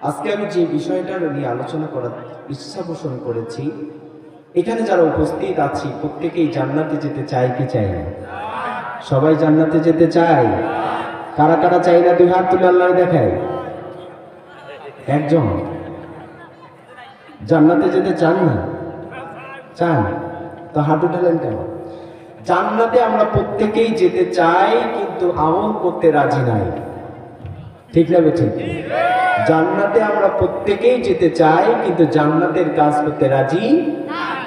আজকে আমি যে বিষয়টা নিয়ে আলোচনা করার ইচ্ছা পোষণ করেছি, এখানে যারা উপস্থিত আছি প্রত্যেকেই জান্নাতে যেতে চায় কি চাই না? সবাই জান্নাতে যেতে চায়। কারা কারা চাই না দুই হাত তুলে আল্লাহ দেখায়। একজন জান্নাতে যেতে চান না? চান তো হাঁটু ঢালেন কেন? জান্নাতে আমরা প্রত্যেকেই যেতে চাই, কিন্তু আমল করতে রাজি নাই। ঠিক না ঠিক? জান্নাতে আমরা প্রত্যেকেই যেতে চাই, কিন্তু জান্নাতের কাজ করতে রাজি নাই।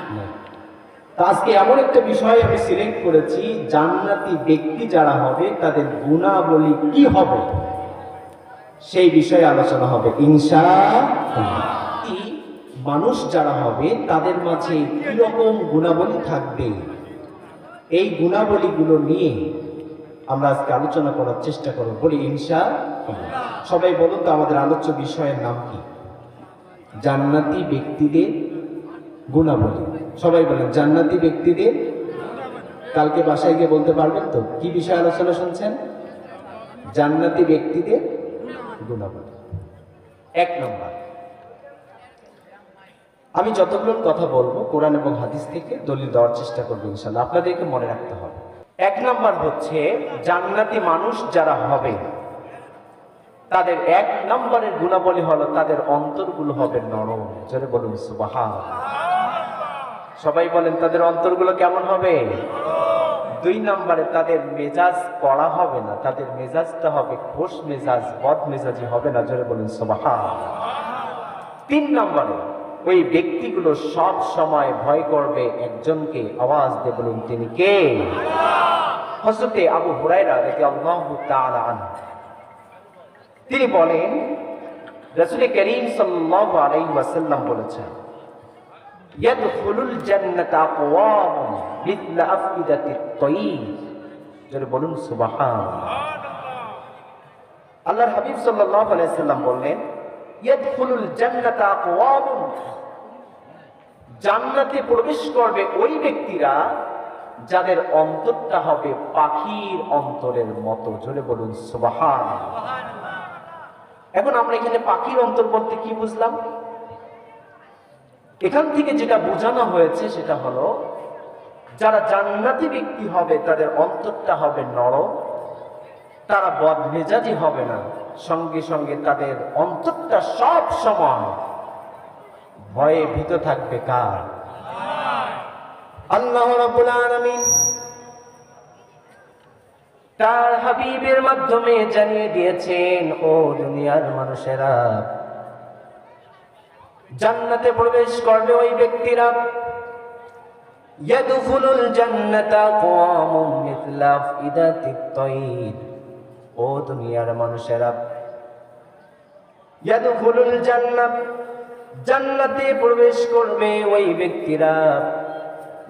আজকে এমন একটা বিষয় আমি সিলেক্ট করেছি, জান্নাতি ব্যক্তি যারা হবে তাদের গুণাবলী কি হবে সেই বিষয়ে আলোচনা হবে ইনশাআল্লাহ। মানুষ যারা হবে তাদের মাঝে কিরকম গুণাবলী থাকবে, এই গুণাবলীগুলো নিয়ে আমরা আজকে আলোচনা করার চেষ্টা করব। বলি ইনশাআল্লাহ। সবাই বলুন তো আমাদের আলোচ্য বিষয়ের নাম কি? জান্নাতি ব্যক্তিদের গুণাবলী। সবাই বলেন জান্নাতি ব্যক্তিদের। কালকে বাসায় গিয়ে বলতে পারবেন তো কি বিষয়ে আলোচনা শুনছেন? জান্নাতি ব্যক্তিদের গুণাবলী। এক নম্বর, আমি যতগুলো কথা বলবো কোরআন এবং হাদিস থেকে দলিল দেওয়ার চেষ্টা করবো ইনশাআল্লাহ। আপনাদেরকে মনে রাখতে হবে, এক নম্বর হচ্ছে জান্নাতি মানুষ যারা হবে তাদের এক নম্বরের গুণাবলী হলো তাদের অন্তরগুলো হবে নরম। জোরে বলুন সুবহানাল্লাহ। সবাই বলেন তাদের অন্তরগুলো কেমন হবে? দুই নম্বরে তাদের মেজাজ কড়া হবে না, তাদের মেজাজটা হবে খোশ মেজাজ, বদ মেজাজি হবে না। জোরে বলুন সুবহানাল্লাহ। তিন নম্বরে ওই ব্যক্তিগুলো সব সময় ভয় করবে একজনকে, আওয়াজ দিয়ে বলুন তিনি কে? হযরতে আবু হুরায়রা রাদিয়াল্লাহু তাআলা আনহু তিনি বলেন, রাসূল করিম সাল্লাল্লাহু আলাইহি ওয়াসাল্লাম বলেছেন, ইয়াদখুলুল জান্নাতা আকওয়ামুন মিথলা আফইদাতিত তায়র। যারা বলুন সুবহানাল্লাহ। আল্লাহর হাবিব সাল্লাল্লাহু আলাইহি ওয়াসাল্লাম বললেন, ইয়াদখুলুল জান্নাতা আকওয়ামুন, জান্নাতে প্রবেশ করবে ওই ব্যক্তিরা যাদের অন্তরটা হবে পাখির অন্তরের মতো। জোরে বলুন সুবহানাল্লাহ। এখন আমরা এখানে পাখির অন্তর বলতে কি বুঝলাম? এখান থেকে যেটা বোঝানো হয়েছে সেটা হলো যারা জান্নাতি ব্যক্তি হবে তাদের অন্তরটা হবে নরম, তারা বদমেজাজি হবে না, সঙ্গে সঙ্গে তাদের অন্তরটা সব সময় ভয়ে ভীত থাকবে কার? আল্লাহ রাব্বুল আলামিন তার হাবিবের মাধ্যমে জানিয়ে দিয়েছেন, ও দুনিয়ার মানুষেরা, জান্নাতে প্রবেশ করবে ওই ব্যক্তিরা, ইয়াদখুলুল জান্নাতা আকওয়ামুন মিথলা আফইদাতিত তায়র। ও দুনিয়ার মানুষেরা, ইয়াদখুলুল জান্নাত, জান্নাতে প্রবেশ করবে ওই ব্যক্তিরা,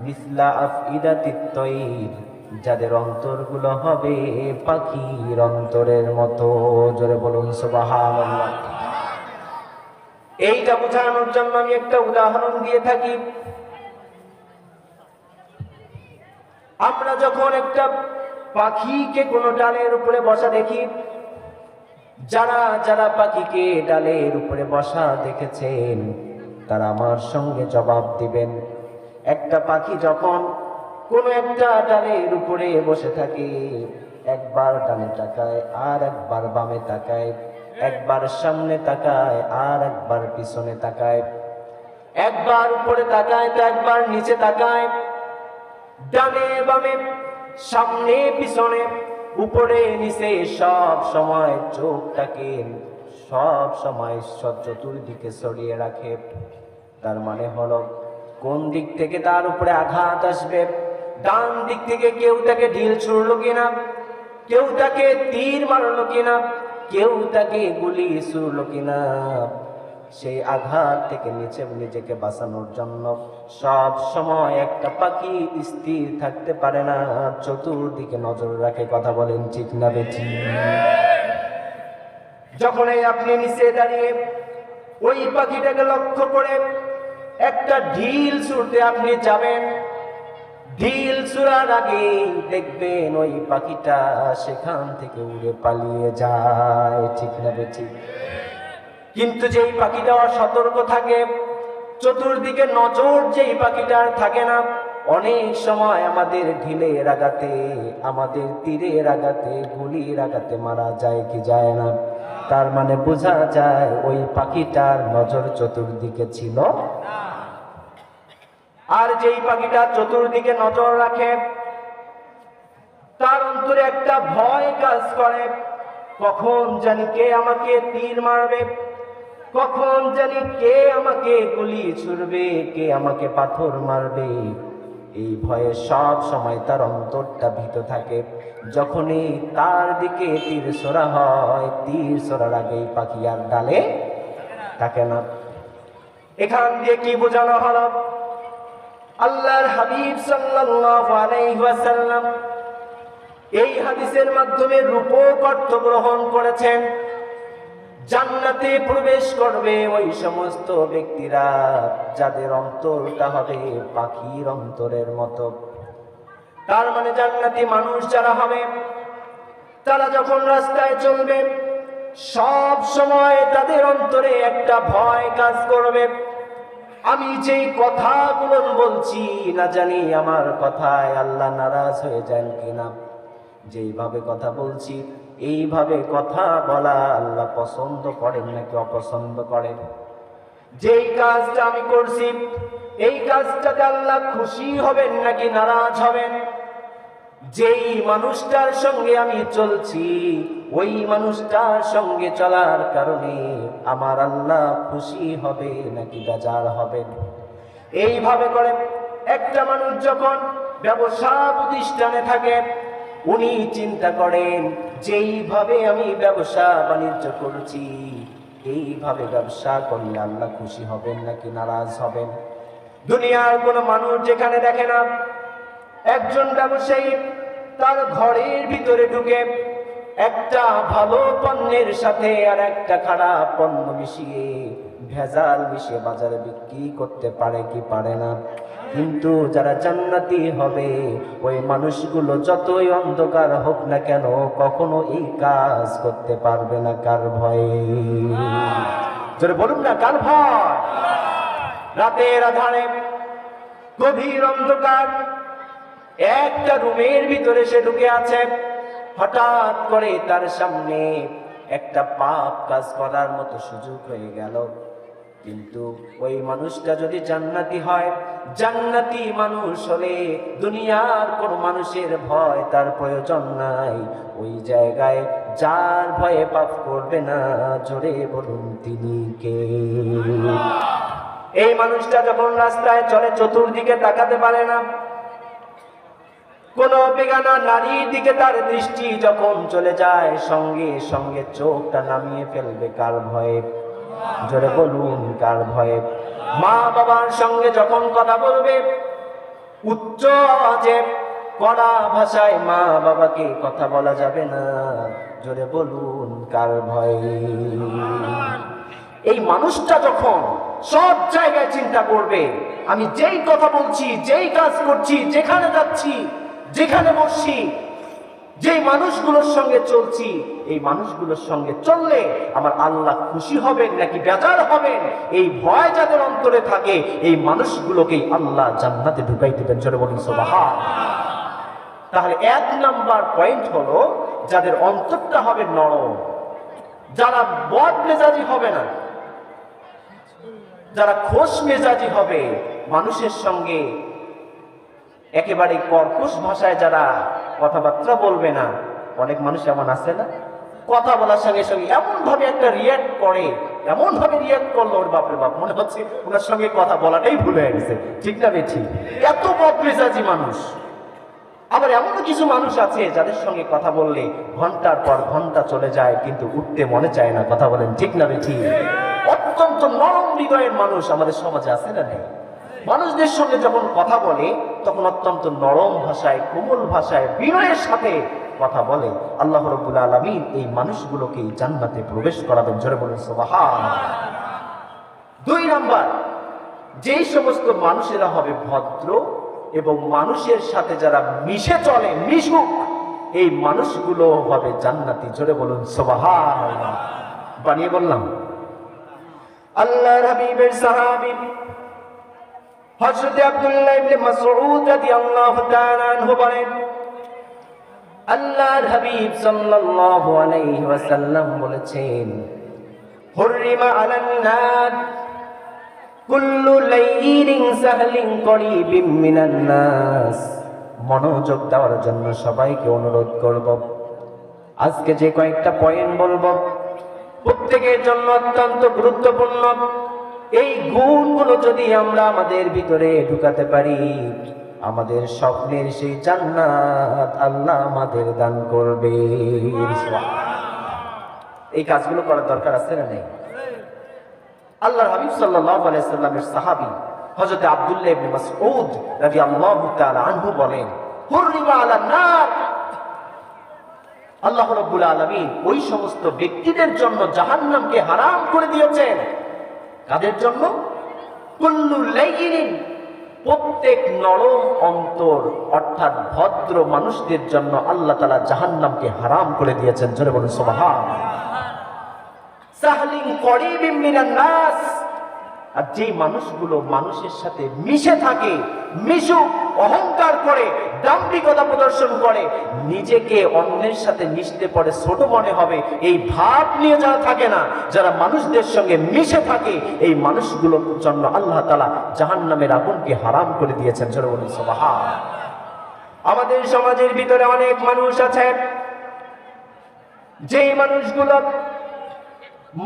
মিথলা আফইদাতিত তায়র, যাদের অন্তরগুলো হবে পাখির অন্তরের মতো। জোরে বলুন সুবহানাল্লাহ। এইটা বোঝানোর জন্য আমি একটা উদাহরণ দিয়ে থাকি। আমরা যখন একটা পাখিকে কোনো ডালের উপরে বসা দেখি, যারা যারা পাখিকে ডালের উপরে বসা দেখেছেন তারা আমার সঙ্গে জবাব দিবেন, একটা পাখি যখন কোন একটা ডালের উপরে বসে থাকে, একবার ডানে তাকায় আর একবার বামে তাকায়, একবার সামনে তাকায় আর একবার পিছনে তাকায়, একবার উপরে তাকায় তো একবার নিচে তাকায়, ডানে বামে সামনে পিছনে উপরে নিচে সব সময় চোখটাকে সব সময় চতুর্দিকে ছড়িয়ে রাখে। তার মানে হলো কোন দিক থেকে তার উপরে আঘাত আসবে, ডান দিক থেকে কেউ তাকে ঢিল ছুড়লো কিনা, কেউ তাকে তীর মারলো কিনা, কেউ তাকে গুলি ছুড়লো কিনা, সেই আঘাত থেকে নিজেকে বাঁচানোর জন্য সব সময় একটা পাখি স্থির থাকতে পারে না, চতুর্দিকে নজর রাখে। কথা বলেন ঠিক না বেঠিক? যখনই আপনি নিচে দাঁড়িয়ে ওই পাখিটাকে লক্ষ্য করে একটা ঢিল ছুড়তে আপনি যাবেন, ঢিল ছুড়ার আগে দেখবেন ওই পাখিটা সেখান থেকে উড়ে পালিয়ে যায়। ঠিক না বেঠিক? কিন্তু যেই পাখিটা সতর্ক থাকে, চতুর্দিকে নজর যেই পাখিটার থাকে না, অনেক সময় আমাদের ঢিলের আঘাতে, আমাদের তীরের আঘাতে, গুলির আঘাতে মারা যায় কি যায় না? তার মানে বোঝা যায় ওই পাখিটার নজর চতুর্দিকে ছিল। আর যেই পাখিটা চতুর্দিকে নজর রাখে, তার অন্তরে একটা ভয় কাজ করে, কখন জানি কে আমাকে তীর মারবে, কখন জানি কে আমাকে গুলি ছুড়বে, কে আমাকে পাথর মারবে। এই ভয়ে সব সময় তার অন্তরটা ভীত থাকে। যখনই তার দিকে তীর ছোড়া হয়, তীর ছোড়ার আগেই পাখি আর ডালে থাকে না। এখান দিয়ে কি বোঝানো হলো? আল্লাহর হাবিব সাল্লাল্লাহু আলাইহি ওয়াসাল্লাম এই হাদিসের মাধ্যমে রূপক অর্থ গ্রহণ করেছেন। জান্নাতে প্রবেশ করবে ওই সমস্ত ব্যক্তিরা যাদের অন্তরটা হবে পাখির অন্তরের মতো। তার মানে জান্নাতি মানুষ যারা হবে, তারা যখন রাস্তায় চলবে, সব সময় তাদের অন্তরে একটা ভয় কাজ করবে, আমি যেই কথাগুলো বলছি না জানি আমার কথায় আল্লাহ নারাজ হয়ে যান কিনা, যেইভাবে কথা বলছি এইভাবে কথা বলা আল্লাহ পছন্দ করেন নাকি অপছন্দ করেন, যেই কাজটা আমি করছি এই কাজটাতে আল্লাহ খুশি হবেন নাকি নারাজ হবেন, যেই মানুষটার সঙ্গে আমি চলছি ওই মানুষটার সঙ্গে চলার কারণে আমার আল্লাহ খুশি হবে নাকি বেজার হবেন। এইভাবে করে একটা মানুষ যখন ব্যবসা প্রতিষ্ঠানে থাকে, উনি চিন্তা করেন যেইভাবে আমি ব্যবসা বাণিজ্য করছি এইভাবে ব্যবসা করলে আল্লাহ খুশি হবেন নাকি নারাজ হবেন। দুনিয়ার কোনো মানুষ যেখানে দেখে না একজন ব্যবসায়ী তার ঘরের ভিতরে ঢুকে একটা ভালো পণ্যের সাথে আর একটা খারাপ পণ্য মিশিয়ে ভেজাল মিশিয়ে বাজারে বিক্রি করতে পারে কি পারে না? কিন্তু যারা জান্নাতি হবে ওই মানুষগুলো যতই অন্ধকার হোক না কেন কখনো এই কাজ করতে পারবে না। কার ভয়ে? জোরে বলুন না, কার ভয়? রাতের আধারে গভীর অন্ধকার একটা রুমের ভিতরে সে ঢুকে আছে, হঠাৎ করে তার সামনে একটা পাপ কাজ করার মতো সুযোগ হয়ে গেল। কিন্তু ওই মানুষটা যদি জান্নাতি হয়, জান্নাতি মানুষ হলে দুনিয়ার কোন মানুষের ভয় তার প্রয়োজন নাই। ওই জায়গায় যার ভয়ে পাপ করবে না, জোরে বলুন তিনি কে? এই মানুষটা যখন রাস্তায় চলে চতুর্দিকে তাকাতে পারে না, কোন বেগানা নারীর দিকে তার দৃষ্টি যখন চলে যায় সঙ্গে সঙ্গে চোখটা নামিয়ে ফেলবে। কার ভয়ে? জোরে বলুন, কার ভয়ে? মা বাবার সঙ্গে যখন কথা বলবে উচ্চ আওয়াজে কড়া ভাষায় মা বাবাকে কথা বলা যাবে না। জোরে বলুন, কার ভয়ে? এই মানুষটা যখন সব জায়গায় চিন্তা করবে আমি যেই কথা বলছি, যেই কাজ করছি, যেখানে যাচ্ছি, যেখানে বসছি, যেই মানুষগুলোর সঙ্গে চলছি, এই মানুষগুলোর সঙ্গে চললে আমার আল্লাহ খুশি হবেন নাকি বেজার হবেন, এই ভয় যাদের অন্তরে থাকে এই মানুষগুলোকেই আল্লাহ জান্নাতে ঢুকাই দেবেন। জোরে বলুন সুবহান। তাহলে এক নাম্বার পয়েন্ট হলো যাদের অন্তরটা হবে নরম, যারা বদ মেজাজি হবে না, যারা খোশ মেজাজি হবে, মানুষের সঙ্গে একেবারে কর্কশ ভাষায় যারা কথাবার্তা বলবে না। অনেক মানুষ এমন আছে না, কথা বলার সঙ্গে সঙ্গে এমন ভাবে একটা রিয়াক্ট করে, এমন ভাবে রিয়াক্ট করলো ওর বাপরে বাপ, মনে হচ্ছে ওনার সঙ্গে কথা বলাটাই ভুলে গেছে। ঠিক না বেঠি? এত বদমেজাজি মানুষ। আবার এমনও কিছু মানুষ আছে যাদের সঙ্গে কথা বললে ঘন্টার পর ঘন্টা চলে যায় কিন্তু উঠতে মনে চায় না। কথা বলেন ঠিক না বেঠি? অত্যন্ত নরম হৃদয়ের মানুষ আমাদের সমাজে আছে না নেই? মানুষদের সঙ্গে যখন কথা বলে তখন অত্যন্ত নরম ভাষায়, কোমল ভাষায়, বিনয়ের সাথে কথা বলে। আল্লাহ রাব্বুল আলামিন এই মানুষগুলোকে জান্নাতে প্রবেশ করাবেন। জোরে বলুন সুবহান। 2 নাম্বার, যেই সমস্ত মানুষেরা হবে ভদ্র এবং মানুষের সাথে যারা মিশে চলে, মিশুক, এই মানুষগুলো হবে জান্নাতি। জোরে বলুন সুবহান। বানিয়ে বললাম? আল্লাহর হাবিবের সাহাবী হযরত আব্দুল্লাহ ইবনে মাসউদ রাদিয়াল্লাহু তাআলা আনহু বলেন, আল্লাহর হাবিব সাল্লাল্লাহু আলাইহি ওয়াসাল্লাম বলেছেন, হুররিমা আলান নার কুল্লু লাইলিন সাহলিন করিবিন মিনান নাস। মনোযোগ দেওয়ার জন্য সবাইকে অনুরোধ করব। আজকে যে কয়েকটা পয়েন্ট বলবো প্রত্যেকের জন্য অত্যন্ত গুরুত্বপূর্ণ। এই গুণগুলো যদি আমরা আমাদের ভিতরে ঢুকাতে পারি, আমাদের স্বপ্নের সেই জান্নাত আল্লাহ আমাদের দান করবে। এই কাজগুলো করার দরকার আছে না নেই? আল্লাহর হাবিব সাল্লাল্লাহু আলাইহি সাল্লামের সাহাবী হযরত আব্দুল্লাহ ইবনে মাসউদ রাদিয়াল্লাহু তাআলা আনহু বলেন, হুররিমা আলান নার, আল্লাহ রাব্বুল আলামিন ওই সমস্ত ব্যক্তিদের জন্য জাহান্নামকে হারাম করে দিয়েছেন। কাদের জন্য? কুল্লু লাইলিন, প্রত্যেক নরম অন্তর অর্থাৎ ভদ্র মানুষদের জন্য আল্লাহ তাআলা জাহান্নামকে হারাম করে দিয়েছেন। জোরে বলুন সুবহানাল্লাহ। সাহলিন করিবিন মিনান নাস, আর যেই মানুষগুলো মানুষের সাথে মিশে থাকে, মিশুক, অহংকার করে, দাম্ভিকতা প্রদর্শন করে, নিজেকে অন্যের সাথে মিশতে পড়ে ছোট মনে হবে, এই ভাব নিয়ে যারা থাকে না, যারা মানুষদের সঙ্গে মিশে থাকে, এই মানুষগুলোর জন্য আল্লাহ তাআলা জাহান্নামের আগুনকে হারাম করে দিয়েছেন। জোরে বলুন সুবহানাল্লাহ। আমাদের সমাজের ভিতরে অনেক মানুষ আছে, যেই মানুষগুলো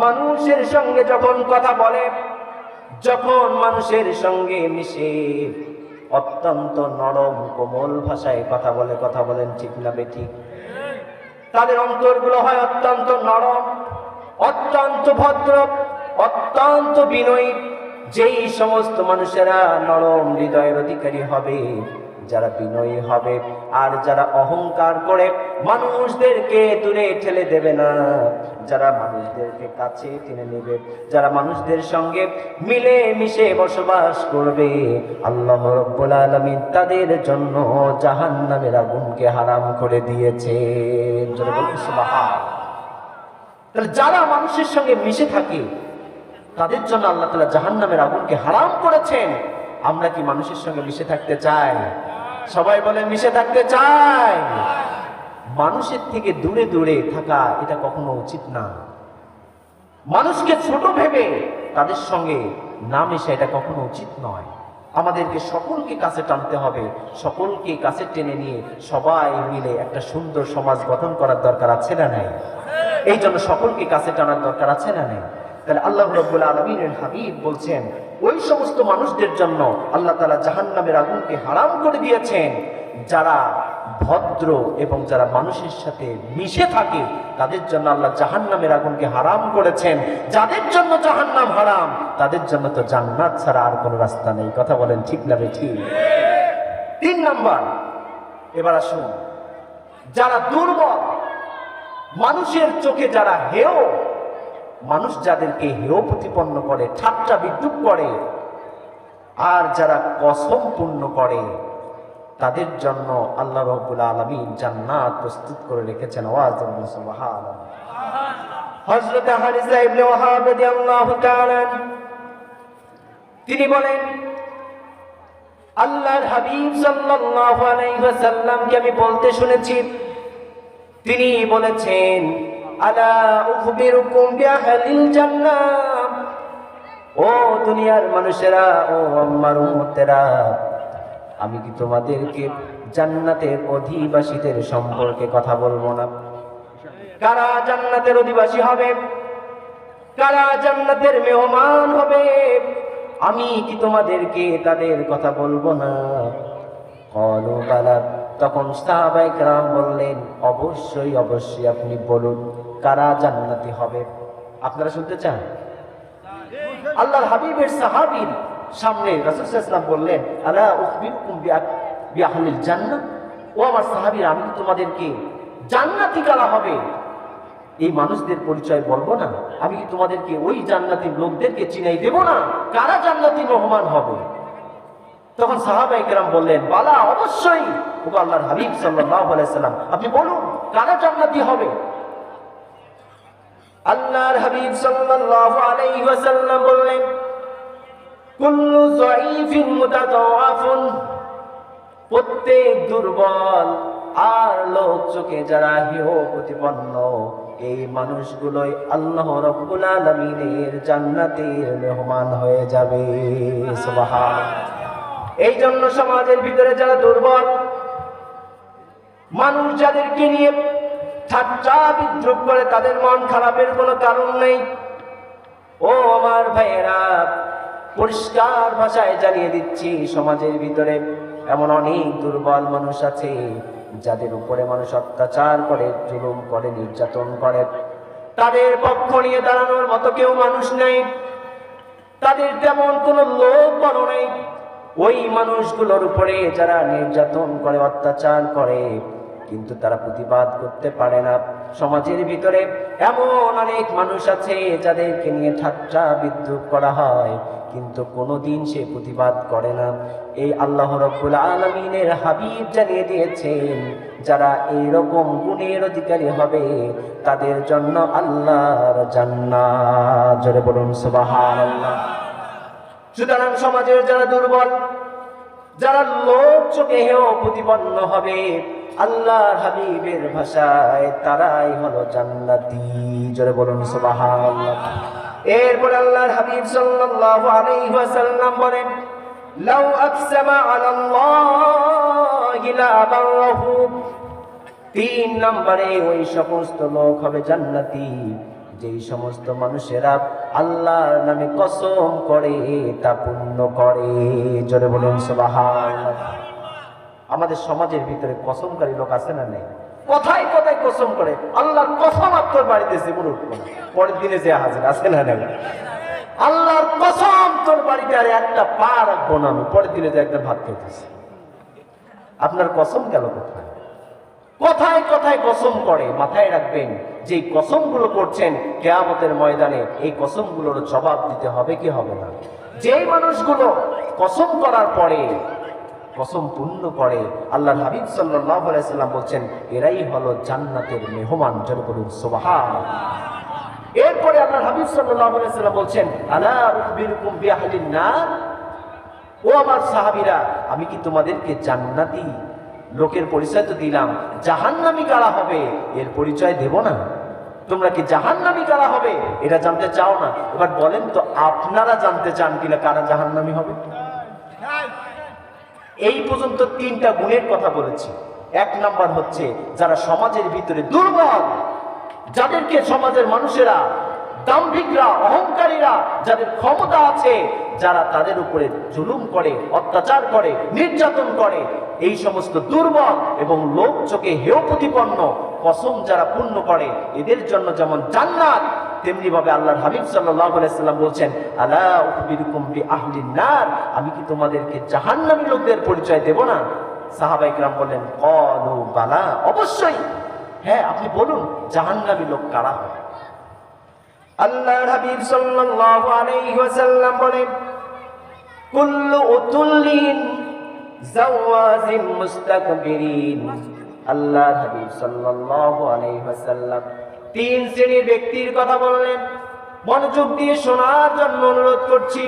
মানুষের সঙ্গে যখন কথা বলে, যখন মানুষের সঙ্গে মিশে, অত্যন্ত নরম কোমল ভাষায় কথা বলে। কথা বলেন ঠিক না বেঠিক? তাদের অন্তরগুলো হয় অত্যন্ত নরম, অত্যন্ত ভদ্র, অত্যন্ত বিনয়ী। যেই সমস্ত মানুষেরা নরম হৃদয়ের অধিকারী হবে, যারা বিনয়ী হবে, আর যারা অহংকার করে মানুষদেরকে দূরে ঠেলে দেবে না, যারা মানুষদেরকে কাছে টেনে নেবে, যারা মানুষদের সঙ্গে মিলে মিশে বসবাস করবে, আল্লাহ রাব্বুল আলামিন তাদের জন্য জাহান্নামের আগুনকে হারাম করে দিয়েছে। জোরে বলুন সুবহানাল্লাহ। তাহলে যারা মানুষের সঙ্গে মিশে থাকে তাদের জন্য আল্লাহ তাআলা জাহান্নামের আগুনকে হারাম করেছেন। আমরা কি মানুষের সঙ্গে মিশে থাকতে চাই? সবাই বলেন মিশে থাকতে চাই। মানুষের থেকে দূরে দূরে থাকা এটা কখনো উচিত না। মানুষকে ছোট ভেবে তাদের সঙ্গে না মিশে এটা কখনো উচিত নয়। আমাদেরকে সকলকে কাছে টানতে হবে, সকলকে কাছে টেনে নিয়ে সবাই মিলে একটা সুন্দর সমাজ গঠন করার দরকার আছে না নাই? এই জন্য সকলকে কাছে টানার দরকার আছে না নাই? তাহলে আল্লাহ রাব্বুল আলামিনের হাবিব বলছেন, ওই সমস্ত মানুষদের জন্য আল্লাহ তাআলা জাহান্নামের আগুনকে হারাম করে দিয়েছেন যারা ভদ্র এবং যারা মানুষের সাথে মিশে থাকে, তাদের জন্য আল্লাহ জাহান্নামের আগুনকে হারাম করেছেন। যাদের জন্য জাহান্নাম হারাম, তাদের জন্য তো জান্নাত ছাড়া আর কোনো রাস্তা নেই। কথা বলেন ঠিক না বেঠিক? 3 নাম্বার, এবার আসুন, যারা দুর্বল, মানুষের চোখে যারা হেয়, মানুষ যাদেরকে হেয় প্রতিপন্ন করে, ঠাট্টা বিদ্রূপ করে, আর যারা কসম পূর্ণ করে, তাদের জন্য আল্লাহ রাব্বুল আলামিন জান্নাত প্রস্তুত করে রেখেছেন। আওয়াজ দিন সুবহানাল্লাহ। হযরত হারিসা ইবনে ওয়াহাব রাদিয়াল্লাহু তাআলা তিনি বলেন, আল্লাহর হাবিব সাল্লাল্লাহু আলাইহি ওয়াসাল্লামকে আমি বলতে শুনেছি, তিনি বলেছেন, আলা উখবিরুকুম বিআহলিল জান্নাহ, ও দুনিয়ার মানুষেরা, ও আমার উম্মতেরা, আমি কি তোমাদেরকে জান্নাতের অধিবাসীদের সম্পর্কে কথা বলবো না? কারা জান্নাতের অধিবাসী হবে, কারা জান্নাতের মেহমান হবে, আমি কি তোমাদেরকে তাদের কথা বলবো না? ক্বালু বালা, তখন সাহাবায়ে কেরাম বললেন, অবশ্যই অবশ্যই আপনি বলুন কারা জান্নাতি হবে। আপনারা শুনতে চান? আল্লাহর হাবিবের সাহাবীর সামনে রাসূল সাল্লাল্লাহু আলাইহি ওয়াসাল্লাম বললেন, আলা উখবিরুকুম বিআহলিল জান্নাহ, ও আমার সাহাবীরা, আমি কি তোমাদেরকে জান্নাতি কারা হবে এই মানুষদের পরিচয় বলবো না? আমি কি তোমাদেরকে ওই জান্নাতি লোকদেরকে চিনাই দেব না কারা জান্নাতি মেহমান হবে? তখন সাহাবায়ে কেরাম বললেন, বালা, অবশ্যই ও আল্লাহর হাবিব সাল্লাল্লাহু আলাইহি ওয়াসাল্লাম, আপনি বলুন কারা জান্নাতি হবে। আল্লাহর হাবিব সাল্লাল্লাহু আলাইহি ওয়াসাল্লাম বললেন, কুল্লু যায়িফিন মুতাদাওয়াফুন, প্রত্যেক দুর্বল আর লোক চোখে যারা হেয় প্রতিপন্ন, এই মানুষগুলোই আল্লাহ রাব্বুল আলামিনের জান্নাতের মেহমান হয়ে যাবে। সুবহানাল্লাহ। এই জন্য সমাজের ভিতরে যারা দুর্বল মানুষ, যাদেরকে নিয়ে ঠাট্টা বিদ্রুপ করে, তাদের মন খারাপের কোনো কারণ নেই। ও আমার ভাইয়েরা, পরিষ্কার ভাষায় জানিয়ে দিচ্ছি, সমাজের ভিতরে এমন অনেক দুর্বল মানুষ আছে যাদের উপরে মানুষ অত্যাচার করে, জুলুম করে, নির্যাতন করে। তাদের পক্ষ নিয়ে দাঁড়ানোর মতো কেউ মানুষ নেই, তাদের তেমন কোনো লোক বড় নেই। ওই মানুষগুলোর উপরে যারা নির্যাতন করে, অত্যাচার করে, কিন্তু তারা প্রতিবাদ করতে পারে না। সমাজের ভিতরে এমন অনেক মানুষ আছে যাদেরকে নিয়ে ঠাট্টা বিদ্রুপ করা হয়, কিন্তু কোনোদিন সে প্রতিবাদ করে না। এই আল্লাহ রাব্বুল আলামিনের হাবিব জানিয়ে দিয়েছেন, যারা এইরকম গুণের অধিকারী হবে তাদের জন্য আল্লাহর জান্নাত। জোরে বলুন সুবহানাল্লাহ। সুতরাং সমাজের যারা দুর্বল, যারা লোক চোখে হেয় প্রতিপন্ন হবে, আল্লাহর হাবিবের ভাষায় তারাই হলো জান্নাতি। জোরে বলুন সুবহানাল্লাহ। এরপর আল্লাহর হাবিব সাল্লাল্লাহু আলাইহি ওয়াসাল্লাম বলেন, লাউ আকসামা আলাল্লাহি লা আবারহু। 3 নম্বরে ওই সমস্ত লোক হবে জান্নাতি যেই সমস্ত মানুষেরা আল্লাহর নামে কসম করে তা পূর্ণ করে। জোরে বলুন সুবহানাল্লাহ। আমাদের সমাজের ভিতরে কসমকারী লোক আছে না নেই? কথায় কথায় কসম করে, আল্লাহর কসম আপনার বাড়িতেছে পুরো, পরের দিনে যে হাজির আছে না নেই? আল্লাহর কসম তোর বাড়িতে আর একটা পা রাখবো না আমি, পরের দিনে যে একদম ভাত খেতেছি। আপনার কসম গেল কোথায়? কথায় কথায় কসম করে। মাথায় রাখবেন, যে কসমগুলো করছেন কিয়ামতের ময়দানে এই কসমগুলোর জবাব দিতে হবে কি হবে না? যেই মানুষগুলো কসম করার পরে কসম পূর্ণ করে, আল্লাহর হাবিব সাল্লাল্লাহু আলাইহি ওয়াসাল্লাম বলছেন, এরাই হলো জান্নাতের মেহমান। জোরে বলুন সুবহানাল্লাহ। এরপরে আল্লাহর হাবিব সাল্লাল্লাহু আলাইহি ওয়াসাল্লাম বলছেন, আলা উখবিরুকুম বিআহলিন নার। ও আমার সাহাবীরা, আমি কি তোমাদেরকে জান্নাতি লোকের পরিচয় তো দিলাম, জাহান্নামী কারা হবে এর পরিচয় দেব না? তোমরা কি জাহান্নামী কারা হবে এটা জানতে চাও না? এবার বলেন তো, আপনারা জানতে চান কিনা কারা জাহান্নামী হবে? এই পর্যন্ত 3টা গুণের কথা বলেছি। 1 নাম্বার হচ্ছে যারা সমাজের ভিতরে দুর্বল, যাদেরকে সমাজের মানুষেরা, দাম্ভিকরা, অহংকারীরা, যাদের ক্ষমতা আছে, যারা তাদের উপরে জুলুম করে, অত্যাচার করে, নির্যাতন করে, এই সমস্ত দুর্বল এবং লোক চোখে হেয় প্রতিপন্ন কসম যারা পূর্ণ করে, এদের জন্য যেমন জান্নাত, তেমনি ভাবে আল্লাহর হাবিব সাল্লাল্লাহু আলাইহি ওয়াসাল্লাম বলছেন, আলা উখবিরুকুম বিআহলিন নার। আমি কি তোমাদেরকে জাহান্নামী লোকদের পরিচয় দেব না? সাহাবায়ে কেরাম বললেন, ক্বালু বালা, অবশ্যই, হ্যাঁ আপনি বলুন জাহান্নামী লোক কারা হবে? আল্লাহর হাবিব সাল্লাল্লাহু আলাইহি ওয়াসাল্লাম বলেন, কুল্লু উতুল্লিন জাওয়াজিন মুস্তাকবিরিন। আল্লাহর হাবিব সাল্লাল্লাহু আলাইহি ওয়াসাল্লাম 3 শ্রেণীর ব্যক্তির কথা বললেন, মনোযোগ দিয়ে শোনার জন্য অনুরোধ করছি।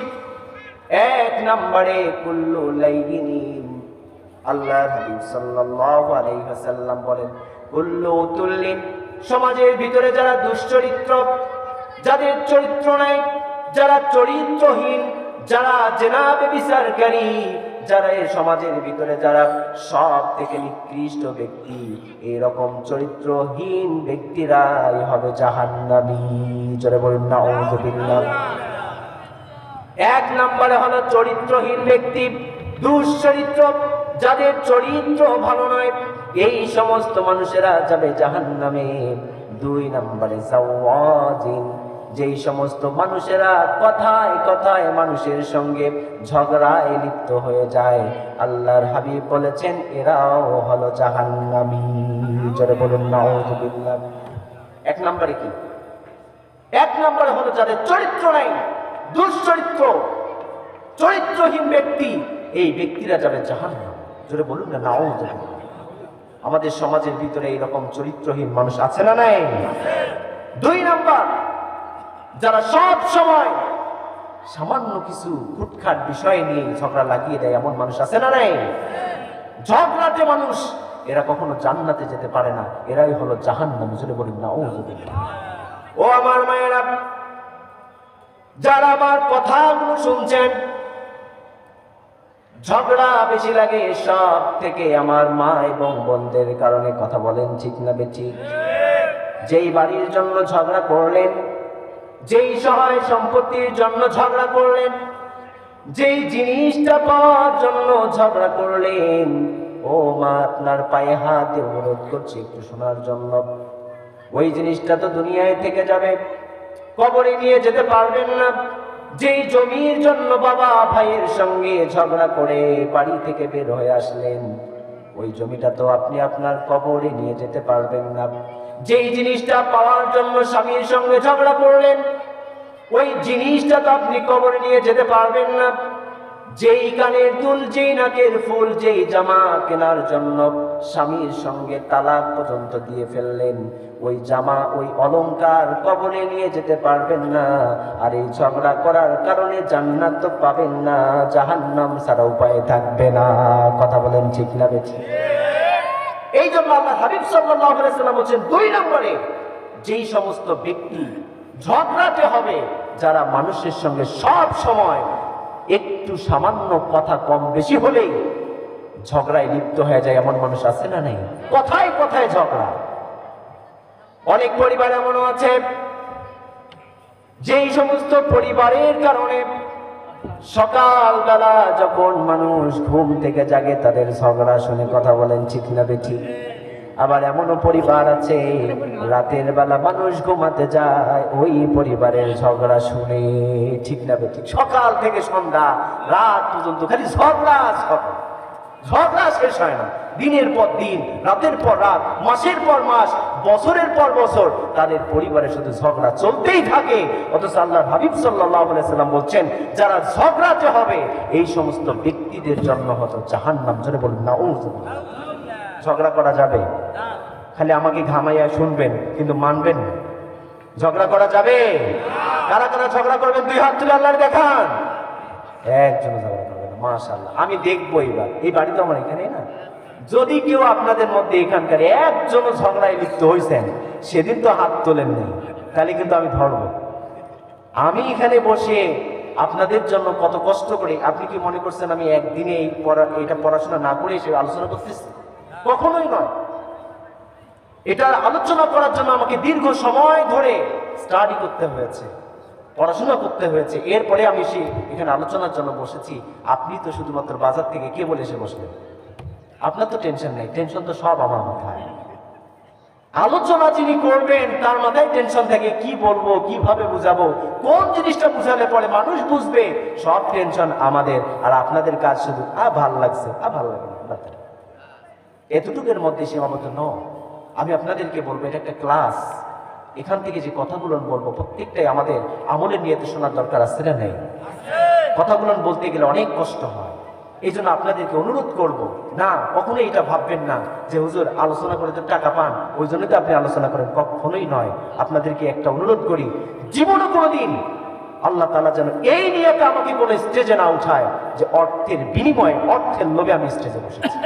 1 নম্বরে কুল্লু লাইয়িনিন। আল্লাহর হাবিব সাল্লাল্লাহু আলাইহি ওয়াসাল্লাম বলেন, কুল্লু উতুল্লিন, সমাজের ভিতরে যারা দুশ্চরিত্র, যাদের চরিত্র নাই, যারা চরিত্রহীন, যারা জেনা ব্যভিচারকারী, যারা এই সমাজের ভিতরে যারা সব থেকে নিকৃষ্ট ব্যক্তি, এরকম চরিত্রহীন ব্যক্তিরাই হবে জাহান্নামী। জোরে বলুন নাউযুবিল্লাহ। 1 নম্বরে হলো চরিত্রহীন ব্যক্তি, দুশ্চরিত্র, যাদের চরিত্র ভালো নয়, এই সমস্ত মানুষেরা যাবে জাহান্নামে। 2 নম্বরে জাওয়াজিন, যেই সমস্ত মানুষেরা কথায় কথায় মানুষের সঙ্গে ঝগড়ায় লিপ্ত হয়ে যায়, আল্লাহর হাবিব বলেছেন এরাও হলো জাহান্নামী। জোরে বলুন নাউযুবিল্লাহ। 1 নম্বরে কি? 1 নম্বরে হলো যাদের চরিত্র নাই, দুশ্চরিত্র, চরিত্রহীন ব্যক্তি, এই ব্যক্তিরা যাবে জাহান্নাম। জোরে বলুন না নাউযুবিল্লাহ। আমাদের সমাজের ভিতরে এইরকম চরিত্রহীন মানুষ আছে না নাই? 2 নম্বর, যারা সব সময় সামান্য কিছু খুটখাট বিষয় নিয়ে ঝগড়া লাগিয়ে দেয়, এমন মানুষ আছে না নাই? ঝগড়াতে মানুষ, এরা কখনো জান্নাতে যেতে পারে না, এরাই হলো জাহান্নাম। জোরে বলুন না ও। ও আমার মায়েরা, যারা আমার কথাগুলো শুনছেন, ঝগড়া বেশি লাগে সব থেকে আমার মা এবং বোনদের কারণে। কথা বলেন ঠিক না বেঠিক? যেই বাড়ির জন্য ঝগড়া করলেন, যেই সহায় সম্পত্তির জন্য ঝগড়া করলেন, যেই জিনিসটা পাওয়ার জন্য ঝগড়া করলেন, ও মা আপনার পায়ে হাতে অনুরোধ করছি একটু শোনার জন্য। ওই জিনিসটা তো দুনিয়ায় থেকে যাবে, কবরে নিয়ে যেতে পারবেন না। যেই জমির জন্য বাবা ভাইয়ের সঙ্গে ঝগড়া করে বাড়ি থেকে বের হয়ে আসলেন, ওই জমিটা তো আপনি আপনার কবরে নিয়ে যেতে পারবেন না। যেই জিনিসটা পাওয়ার জন্য স্বামীর সঙ্গে ঝগড়া করলেন, ওই জিনিসটা তো আপনি কবরে নিয়ে যেতে পারবেন না। যেই কানের দুল, যেই নাকের ফুল, যেই জামা কেনার জন্য স্বামীর সঙ্গে তালাক পর্যন্ত দিয়ে ফেললেন, ওই জামা, ওই অলংকার কবরে নিয়ে যেতে পারবেন না। আর এই ঝগড়া করার কারণে জান্নাত তো পাবেন না, জাহান্নাম ছাড়া উপায় থাকবে না। কথা বলেন ঠিক না বেঠিক? এই জন্য আল্লাহ হাবিব সাল্লাল্লাহু আলাইহি ওয়াসাল্লাম বলেন, 2 নম্বরে যেই সমস্ত ব্যক্তি ঝগড়াতে হবে, যারা মানুষের সঙ্গে সব সময় একটু সামান্য কথা কম বেশি হলেই ঝগড়ায় লিপ্ত হয়ে যায়, এমন মানুষ আছে না নাই? কথায় কথায় ঝগড়া। অনেক পরিবার এমনও আছে, যেই সমস্ত পরিবারের কারণে সকালবেলা যখন মানুষ ঘুম থেকে জাগে, তাদের ঝগড়া শুনে। কথা বলেন ঠিক না বেঠিক? আবার এমনও পরিবার আছে, রাতের বেলা মানুষ ঘুমাতে যায় ওই পরিবারের ঝগড়া শুনে। ঠিক না বেঠিক? সকাল থেকে সন্ধ্যা রাত পর্যন্ত খালি ঝগড়া ঝগড়া, ঝগড়া শেষ হয় না। দিনের পর দিন, রাতের পর রাত, মাসের পর মাস, বছরের পর বছর তাদের পরিবারে শুধু ঝগড়া চলতেই থাকে। অথচ আল্লাহর হাবিব সাল্লাল্লাহু আলাইহি সাল্লাম বলছেন, যারা ঝগড়াতে হবে এই সমস্ত ব্যক্তিদের জন্য হতো জাহান্নাম। জোরে বলুন নাউযুবিল্লাহ। ঝগড়া করা যাবে, খালি আমাকে ঘামাইয়া শুনবেন কিন্তু মানবেন না। ঝগড়া করা যাবে? কারা কারা ঝগড়া করবেন 2 হাত তুলে আল্লাহর দেখান। একজন ঝগড়া করবে না, মাশাআল্লাহ। আমি দেখবো এবার, এই বাড়ি তো আমার এখানে না। যদি কেউ আপনাদের মধ্যে এখানকার একজন ঝগড়ায় লিপ্ত হয়েছেন, সেদিন তো হাত তোলেন নেই, তাহলে কিন্তু আমি ধরবো। আমি এখানে বসে আপনাদের জন্য কত কষ্ট করে, আপনি কি মনে করছেন আমি একদিনে এটা পড়াশোনা না করে এসে আলোচনা করতেছি? কখনোই নয়। এটা আলোচনা করার জন্য আমাকে দীর্ঘ সময় ধরে স্টাডি করতে হয়েছে, পড়াশোনা করতে হয়েছে, এরপরে আমি এখানে আলোচনার জন্য বসেছি। আপনি তো শুধুমাত্র বাজার থেকে কে বলে এসে বসলেন? আপনার তো টেনশন নেই, টেনশন তো সব আমার মাথায়। আলোচনা যিনি করবেন তার মাথায় টেনশন থাকে, কি বলবো, কিভাবে বুঝাবো, কোন জিনিসটা বুঝালে পরে মানুষ বুঝবে, সব টেনশন আমাদের। আর আপনাদের কাজ শুধু ভাল লাগছে, ভাল লাগে না, এতটুকুর মধ্যে সীমাবদ্ধ নয়। আমি আপনাদেরকে বলবো, এটা একটা ক্লাস। এখান থেকে যে কথাগুলো বলবো প্রত্যেকটাই আমাদের আমলের নিয়ে শোনার দরকার আছে না নেই? কথাগুলো বলতে গেলে অনেক কষ্ট হয়। এই জন্য আপনাদেরকে অনুরোধ করব, না কখনোই এটা ভাববেন না যে হুজুর আলোচনা করে তো টাকা পান, ওই জন্য তো আপনি আলোচনা করেন। কখনোই নয়। আপনাদেরকে একটা অনুরোধ করি, জীবনে কোনোদিন আল্লাহ তাআলা যেন এই নিয়তে আমাকে কোনো স্টেজে না উঠায় যে অর্থের বিনিময়ে, অর্থের লোভে আমি স্টেজে বসেছি।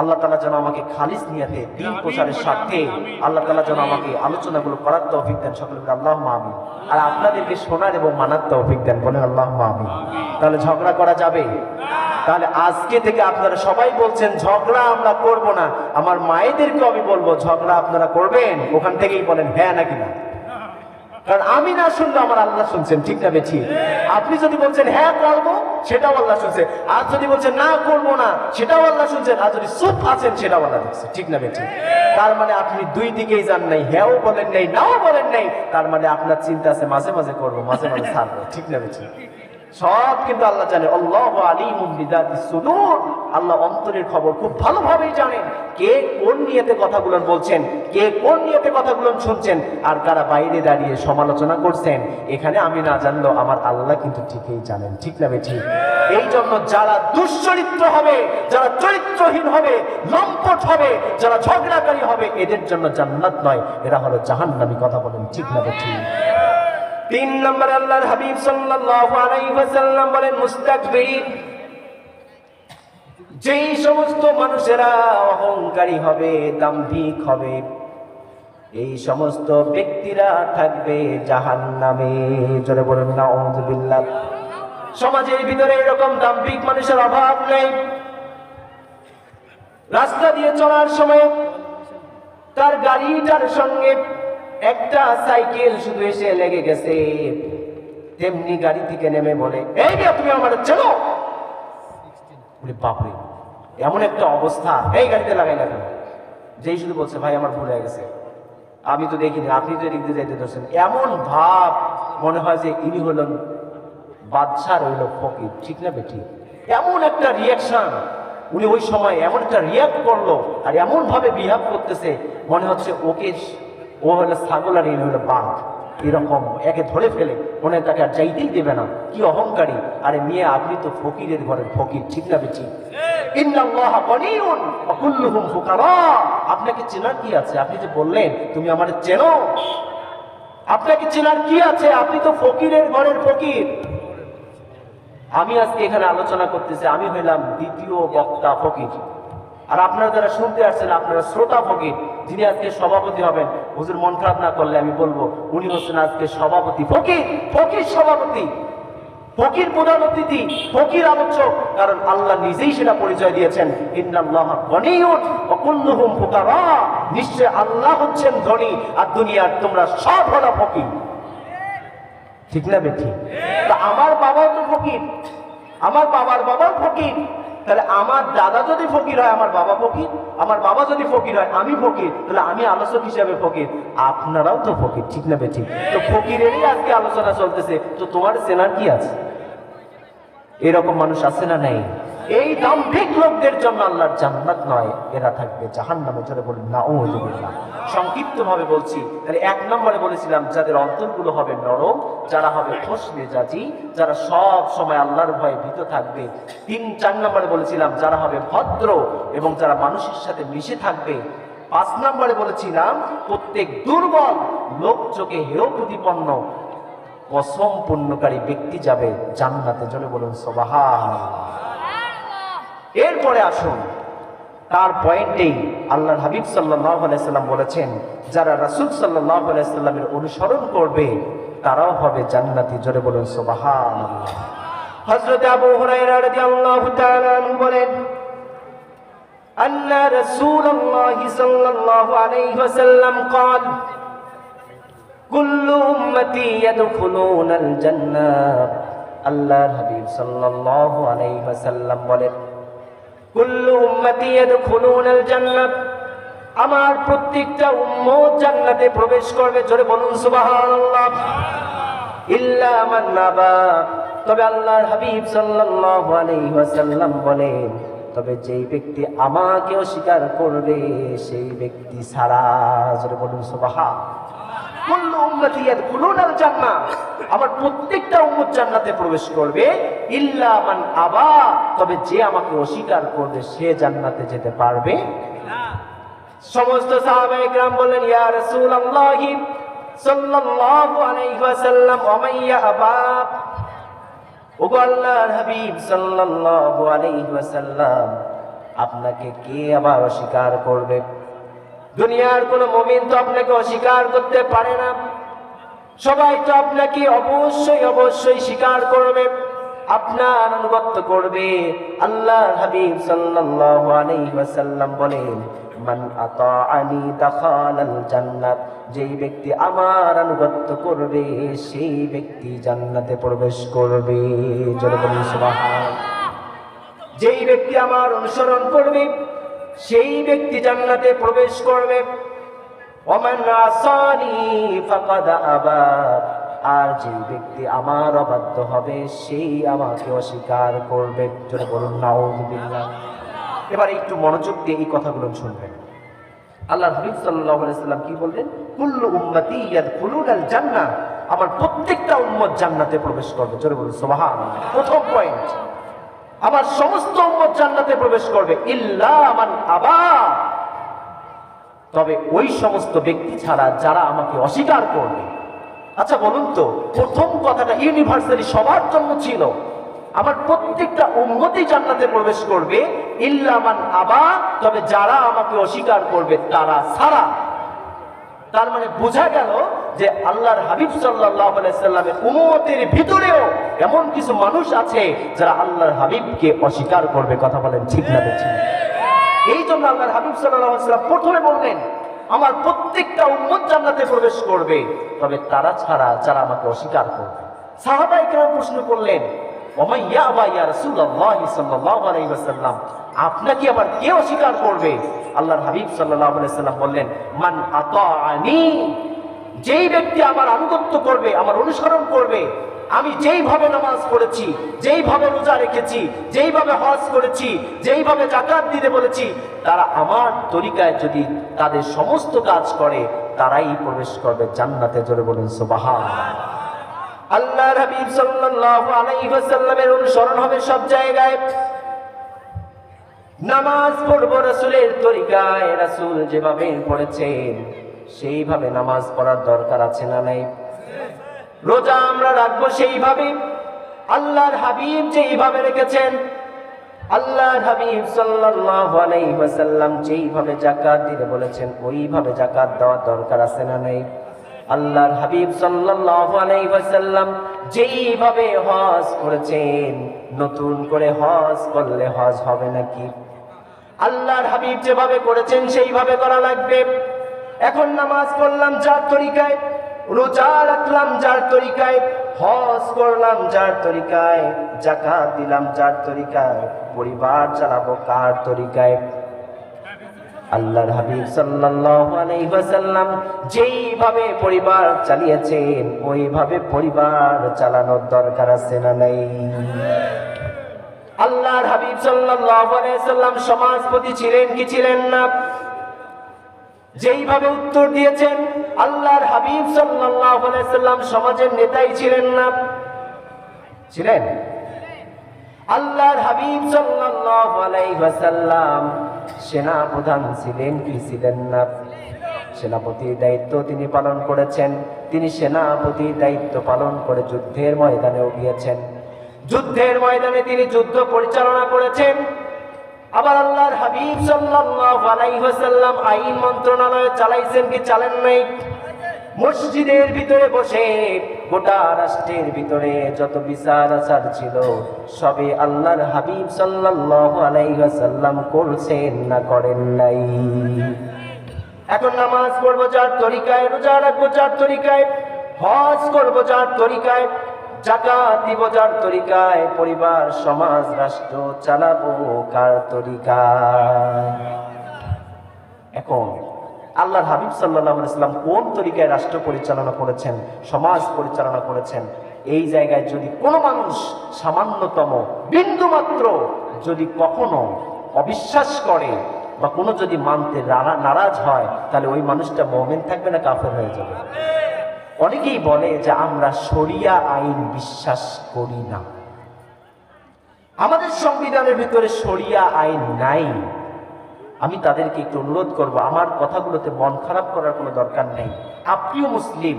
আল্লাহ তাআলা যেন আমাকে খালিস নিয়তে দ্বীন প্রচারের স্বার্থে আল্লাহ তাআলা যেন আমাকে আলোচনাগুলো করার তৌফিক দেন। সকলে বলে আল্লাহুম্মা আমিন। আর আপনাদেরকে শোনার এবং মানার তৌফিক দেন। বলেন আল্লাহুম্মা আমিন। তাহলে ঝগড়া করা যাবে? তাহলে আজকে থেকে আপনারা সবাই বলছেন ঝগড়া আমরা করব না। আমার মায়েদেরকে আমি বলবো, ঝগড়া আপনারা করবেন? ওখান থেকেই বলেন হ্যাঁ নাকি না। কারণ আমি না শুনলে আমার আল্লাহ শুনছেন। ঠিক না বেঠি? আপনি যদি বলছেন হ্যাঁ করবো, সেটাও আল্লাহ শুনছেন। আর যদি বলছেন না করবো না, সেটাও আল্লাহ শুনছেন। আর যদি চুপ আছেন, সেটাও আল্লাহ দেখছেন। ঠিক না বেঠি? তার মানে আপনি দুই দিকেই যান নাই, হ্যাঁও বলেন নাই, নাও বলেন নাই। তার মানে আপনার চিন্তা আছে মাঝে মাঝে করবো, মাঝে মাঝে ছাড়বো। ঠিক না বেঠি? সব কিন্তু আল্লাহ জানে। আল্লাহু আলিমুম বিযাতিস সুদূর। আল্লাহ অন্তরের খবর খুব ভালোভাবেই জানেন। কে কোন নিয়তে কথাগুলো বলছেন, কে কোন নিয়তে কথাগুলো শুনছেন, আর কারা বাইরে দাঁড়িয়ে সমালোচনা করছেন, এখানে আমি না জানলেও আমার আল্লাহ কিন্তু ঠিকই জানেন। ঠিক না বেঠিক? এই জন্য যারা দুশ্চরিত্র হবে, যারা চরিত্রহীন হবে, লম্পট হবে, যারা ঝগড়াকারী হবে, এদের জন্য জান্নাত নয়, এরা হলো জাহান্নামী। কথা বলেন ঠিক না বেঠিক? তিন নম্বর আল্লাহর হাবিব সাল্লাল্লাহু আলাইহি ওয়াসাল্লাম বলেন মুস্তাকবির, যেই সমস্ত মানুষেরা অহংকারী হবে, দাম্ভিক হবে, এই সমস্ত ব্যক্তিরা থাকবে জাহান্নামে। জোরে বলুন নাউযুবিল্লাহ। সমাজের ভিতরে এরকম দাম্ভিক মানুষের অভাব নেই। রাস্তা দিয়ে চলার সময় তার গাড়িটার সঙ্গে একটা সাইকেল শুধু এসে লেগে গেছে, তেমনি গাড়ি থেকে নেমে বলে, এই যে তুমি আমার চেনো? বলে বাপরে, এমন একটা অবস্থা, এই গাড়িতে লাগাই না কেন? যেই শুধু বলছে ভাই আমার ভুল হয়ে গেছে, আমি তো দেখিনি, আপনি তো এদিক দিয়ে যাইতে ধরছেন, এমন ভাব মনে হয় যে ইনি হলেন বাদশার হইল ফকির। ঠিক না বেটি? এমন একটা রিয়াকশন উনি ওই সময় এমন একটা রিয়াক্ট করলো, আর এমন ভাবে বিহেভ করতেছে মনে হচ্ছে ওকে, ও হলো ছাগল আর ইনি হলো বাঘ। এরকম একে ধরে ফেলে মনে হয় তাকে আর যাইতেই দেবে না। কি অহংকারী! আরে মেয়ে, আপনি তো ফকিরের ঘরের ফকির। ঠিক না বেটি? ইন্নাল্লাহা গনিয়ুন ওয়া কুল্লুহুম ফুকারা। আপনাকে চেনার কি আছে? আপনি যে বললেন তুমি আমারে চেনো, আপনাকে চেনার কি আছে? আপনি তো ফকিরের ঘরের ফকির। আমি আজকে এখানে আলোচনা করতেছি, আমি হইলাম দ্বিতীয় বক্তা ফকির, আর আপনারা যারা শুনতে আসছেন আপনারা শ্রোতা ফকির। যিনি আজকে সভাপতি হবেন, হুজুর মন খারাপ না করলে আমি বলবো উনি হচ্ছেন আজকে সভাপতি, ফকির, ফকির সভাপতি, ফকির প্রধান অতিথি, ফকির আলোচক। কারণ আল্লাহ নিজেই সেটা পরিচয় দিয়েছেন, ইন্নাল্লাহা গনিয়ুন ওয়া কুল্লুহুম ফুকারা। নিশ্চয় আল্লাহ হচ্ছেন ধনী, আর দুনিয়ার তোমরা সব হলো ফকির। ঠিক না বেঠি? তা আমার বাবাও তো ফকির, আমার বাবার বাবাও ফকির। তাহলে আমার দাদা যদি ফকির হয় আমার বাবা ফকির, আমার বাবা যদি ফকির হয় আমি ফকির, তাহলে আমি আলোচক হিসাবে ফকির, আপনারাও তো ফকির। ঠিক না বেঠি? তো ফকিরেরই আজকে আলোচনা চলতেছে, তো তোমার চেনার কি আছে? এরকম মানুষ আছে না নাই? এই দাম্ভিক লোকদের জন্য আল্লাহর জান্নাত নয়, এরা থাকবে জাহান্নামে। জোরে বলুন নাউযুবিল্লাহ। সংক্ষিপ্ত ভাবে বলছি, তাহলে এক নম্বরে বলেছিলাম যাদের অন্তরগুলো হবে নরম, যারা হবে খোশ মেজাজি, যারা সব সময় আল্লাহর ভয়ে ভীত থাকবে। চার নম্বরে বলেছিলাম যারা হবে ভদ্র এবং যারা মানুষের সাথে মিশে থাকবে। 5 নম্বরে বলেছিলাম প্রত্যেক দুর্বল লোক চোখে হেয় প্রতিপন্ন কসম পূর্ণকারী ব্যক্তি যাবে জান্নাতে। জোরে বলুন সুবহানাল্লাহ। এরপরে আসুন তার পয়েন্টেই আল্লাহর হাবিব সাল্লাল্লাহু আলাইহি সাল্লাম বলেছেন যারা রাসূল সাল্লাল্লাহু আলাইহি সাল্লামের অনুসরণ করবে তারাও হবে জান্নাতি। জোরে বলুন সুবহানাল্লাহ। হযরত আবু হুরায়রা রাদিয়াল্লাহু তাআলা আনহু বলেন, আন্না রাসূলুল্লাহ সাল্লাল্লাহু আলাইহি ওয়াসাল্লাম قال কুল্লু উম্মতি ইয়াদখুলুনাল জান্নাহ। আল্লাহর হাবিব সাল্লাল্লাহু আলাইহি ওয়াসাল্লাম বলেন, কুল্লু উম্মতি ইয়াদখুলুনাল জান্নাহ, আমার প্রত্যেকটা উম্মত জান্নাতে প্রবেশ করবে। জোরে বলুন সুবহানাল্লাহ। ইল্লা মান আবা, তবে আল্লাহর হাবিব সাল্লাল্লাহু আলাইহি ওয়াসাল্লাম বলেন তবে যেই ব্যক্তি আমাকে অস্বীকার করবে সেই ব্যক্তি ছাড়া। জোরে বলুন সুবহানাল্লাহ। কুল্লু উম্মতি ইয়াদখুলুনাল জান্নাহ, আমার প্রত্যেকটা উম্মত জান্নাতে প্রবেশ করবে। ইল্লা মান আবা, তবে যে আমাকে অস্বীকার করবে সে জান্নাতে যেতে পারবে না। সমস্ত সাহাবায়ে কেরাম বললেন, ইয়া রাসূলুল্লাহ সাল্লাল্লাহু আলাইহি ওয়াসাল্লাম ওয়া মান ইয়াবা। ওগো আল্লাহর হাবিব সাল্লাল্লাহু আলাইহি ওয়াসাল্লাম, আপনাকে কে আবার অস্বীকার করবে? দুনিয়ার কোন মুমিন তো আপনাকে অস্বীকার করতে পারে না, সবাই তো আপনাকে অবশ্যই অবশ্যই স্বীকার করবে, আপনার আনুগত্য করবে। আল্লাহর হাবিব সাল্লাল্লাহু আলাইহি ওয়াসাল্লাম বলেন, মান আতাআনি দাখালাল জান্নাত, যেই ব্যক্তি আমার আনুগত্য করবে সেই ব্যক্তি জান্নাতে প্রবেশ করবে। জোরে বলুন সুবহানাল্লাহ। যেই ব্যক্তি আমার অনুসরণ করবে সেই ব্যক্তি জান্নাতে প্রবেশ করবে। ওমান আসানি ফাকাদ আবা, আর যে ব্যক্তি আমার অবাধ্য হবে সেই আমাকে অস্বীকার করবে। জোরে বলুন নাউযুবিল্লাহ। এবার একটু মনোযোগ দিয়ে এই কথাগুলো শুনবেন। আল্লাহর হাবিব সাল্লাল্লাহু আলাইহি সাল্লাম কি বললেন? কুল্লু উম্মতি ইয়াদখুলুনাল জান্নাহ, আমার প্রত্যেকটা উম্মত জান্নাতে প্রবেশ করবে। জোরে বলুন সুবহানাল্লাহ। প্রথম পয়েন্ট, আমার সমস্ত উম্মত জান্নাতে প্রবেশ করবে। ইল্লা মান আবা, তবে ওই সমস্ত ব্যক্তি ছাড়া যারা আমাকে অস্বীকার করবে। আচ্ছা বলুন তো, প্রথম কথাটা ইউনিভার্সালি সবার জন্য ছিল, আমার প্রত্যেকটা উম্মতই জান্নাতে প্রবেশ করবে ইল্লা মান আবা, তবে যারা আমাকে অস্বীকার করবে তারা ছাড়া। তার মানে বোঝা গেল যে আল্লাহর হাবিব সাল্লাল্লাহু আলাইহি সাল্লামের উম্মতের ভিতরেও এমন কিছু মানুষ আছে যারা আল্লাহর হাবিবকে অস্বীকার করবে। কথা বলেন ঠিক না বেঠিক? এই জন্য আল্লাহর হাবিব সাল্লাল্লাহু আলাইহি সাল্লাম প্রথমে বললেন আমার প্রত্যেকটা উম্মত জান্নাতে প্রবেশ করবে, তবে তারা ছাড়া যারা আমাকে অস্বীকার করবে। সাহাবায়ে কেরাম প্রশ্ন করলেন, ওমা ইয়াবা ইয়া রাসূলুল্লাহ সাল্লাল্লাহু আলাইহি ওয়াসাল্লাম, আপনাকে আবার কে অস্বীকার করবে? আল্লাহর হাবিব সাল্লাল্লাহু আলাইহি সাল্লাম বললেন, মান আতাআনি, যেই ব্যক্তি আমার আনুগত্য করবে, আমার অনুসরণ করবে, আমি যেইভাবে নামাজ পড়েছি, যেইভাবে রোজা রেখেছি, যেইভাবে হজ করেছি, যেইভাবে যাকাত দিতে বলেছি, তারা আমার তরিকায় যদি তাদের সমস্ত কাজ করে, তারাই প্রবেশ করবে জান্নাতে। জোরে বলুন সুবহানাল্লাহ। আল্লাহর হাবিব সাল্লাল্লাহু আলাইহি ওয়াসাল্লামের অনুসরণ হবে সব জায়গায়। নামাজ পড়বো রাসূলের তরিকায়, রাসূল যেভাবে পড়েছেন সেইভাবে নামাজ পড়ার দরকার আছে না নাই? রোজা আমরা রাখবো সেইভাবে, আল্লাহর হাবিব যেইভাবে রেখেছেন, আল্লাহর হাবিব সাল্লাল্লাহু আলাইহি ওয়াসাল্লাম যেইভাবে যাকাত দিতে বলেছেন ওইভাবে যাকাত দেওয়ার দরকার আছে না নাই? আল্লাহর হাবিব সাল্লাল্লাহু আলাইহি ওয়াসাল্লাম যেইভাবে হজ করেছেন, নতুন করে হজ করলে হজ হবে নাকি? আল্লাহর হাবিব যেভাবে করেছেন সেইভাবে করা লাগবে। এখন নামাজ পড়লাম যার তরিকায়, রোজা রাখলাম যার তরিকায়, হজ করলাম যার তরিকায়, যাকাত দিলাম যার তরিকায়, পরিবার চালাবো কার তরিকায়? আল্লাহর হাবিব সাল্লাল্লাহু আলাইহি ওয়াসাল্লাম যেইভাবে পরিবার চালিয়েছেন ওইভাবে পরিবার চালানোর দরকার আছে না নাই? আল্লাহর হাবিব সাল্লাল্লাহু আলাইহি ওয়াসাল্লাম সমাজপতি ছিলেন কি ছিলেন না? যেইভাবে উত্তর দিয়েছেন, আল্লাহর হাবিব সাল্লাল্লাহু আলাইহি ওয়াসাল্লাম সমাজের নেতাই ছিলেন না? ছিলেন। আল্লাহর হাবিব সাল্লাল্লাহু আলাইহি ওয়াসাল্লাম সেনা প্রধান ছিলেন কি ছিলেন না? সেনাপতির দায়িত্ব তিনি পালন করেছেন। তিনি সেনাপতির দায়িত্ব পালন করে যুদ্ধের ময়দানেও গিয়েছেন। যুদ্ধের ময়দানে তিনি যুদ্ধ পরিচালনা করেছেন। আবার আল্লাহর হাবিব সাল্লাল্লাহু আলাইহি ওয়াসাল্লাম আইন মন্ত্রণালয় চালাইছেন কি চালেন নাই? মসজিদের ভিতরে বসে গোটা রাষ্ট্রের ভিতরে যত বিচার আচার ছিল সবে আল্লাহর হাবিব সাল্লাল্লাহু আলাইহি ওয়াসাল্লাম করছেন না করেন নাই? এখন নামাজ পড়বো যার তরিকায়, রোজা রাখবো যার তরিকায়, হজ করবো যার তরিকায়, যাকাত দিব যার তরিকায়, পরিবার সমাজ রাষ্ট্র চালাবো কার তরিকায়? এখন আল্লাহর হাবিব সাল্লাল্লাহু আলাইহি ওয়াসাল্লাম কোন তরিকায় রাষ্ট্র পরিচালনা করেছেন, সমাজ পরিচালনা করেছেন, এই জায়গায় যদি কোনো মানুষ সামান্যতম বিন্দু মাত্র যদি কখনো অবিশ্বাস করে বা কোনো যদি মানতে নারাজ হয়, তাহলে ওই মানুষটা মুমিন থাকবে না কাফের হয়ে যাবে? অনেকেই বলে যে আমরা শরিয়া আইন বিশ্বাস করি না, আমাদের সংবিধানের ভিতরে শরিয়া আইন নাই। আমি তাদেরকে একটু অনুরোধ করবো, আমার কথাগুলোতে মন খারাপ করার কোনো দরকার নেই। আপনিও মুসলিম,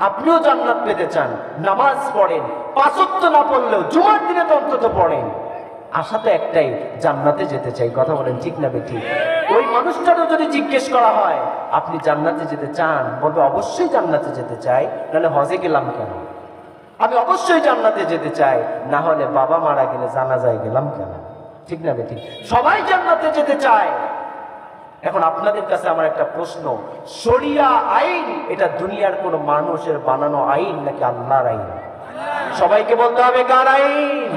আপনিও জান্নাত পেতে চান, নামাজ পড়েন, 5 ওয়াক্ত না পড়লেও জুমার দিনে তো অন্তত পড়েন। আশা তো একটাই, জান্নাতে যেতে চাই। কথা বলেন ঠিক না বেঠিক? ওই মানুষটারও যদি জিজ্ঞেস করা হয় আপনি জান্নাতে যেতে চান, বলবে অবশ্যই জান্নাতে যেতে চাই, নাহলে হজে গেলাম কেন? আমি অবশ্যই জান্নাতে যেতে চাই, না হলে বাবা মারা গেলে জানাজায় গেলাম কেন? ঠিক না বেঠিক? সবাই জান্নাতে যেতে চায়। এখন আপনাদের কাছে আমার একটা প্রশ্ন, শরিয়া আইন এটা দুনিয়ার কোন মানুষের বানানো আইন নাকি আল্লাহর আইন? সবাইকে বলতে হবে কার আইন?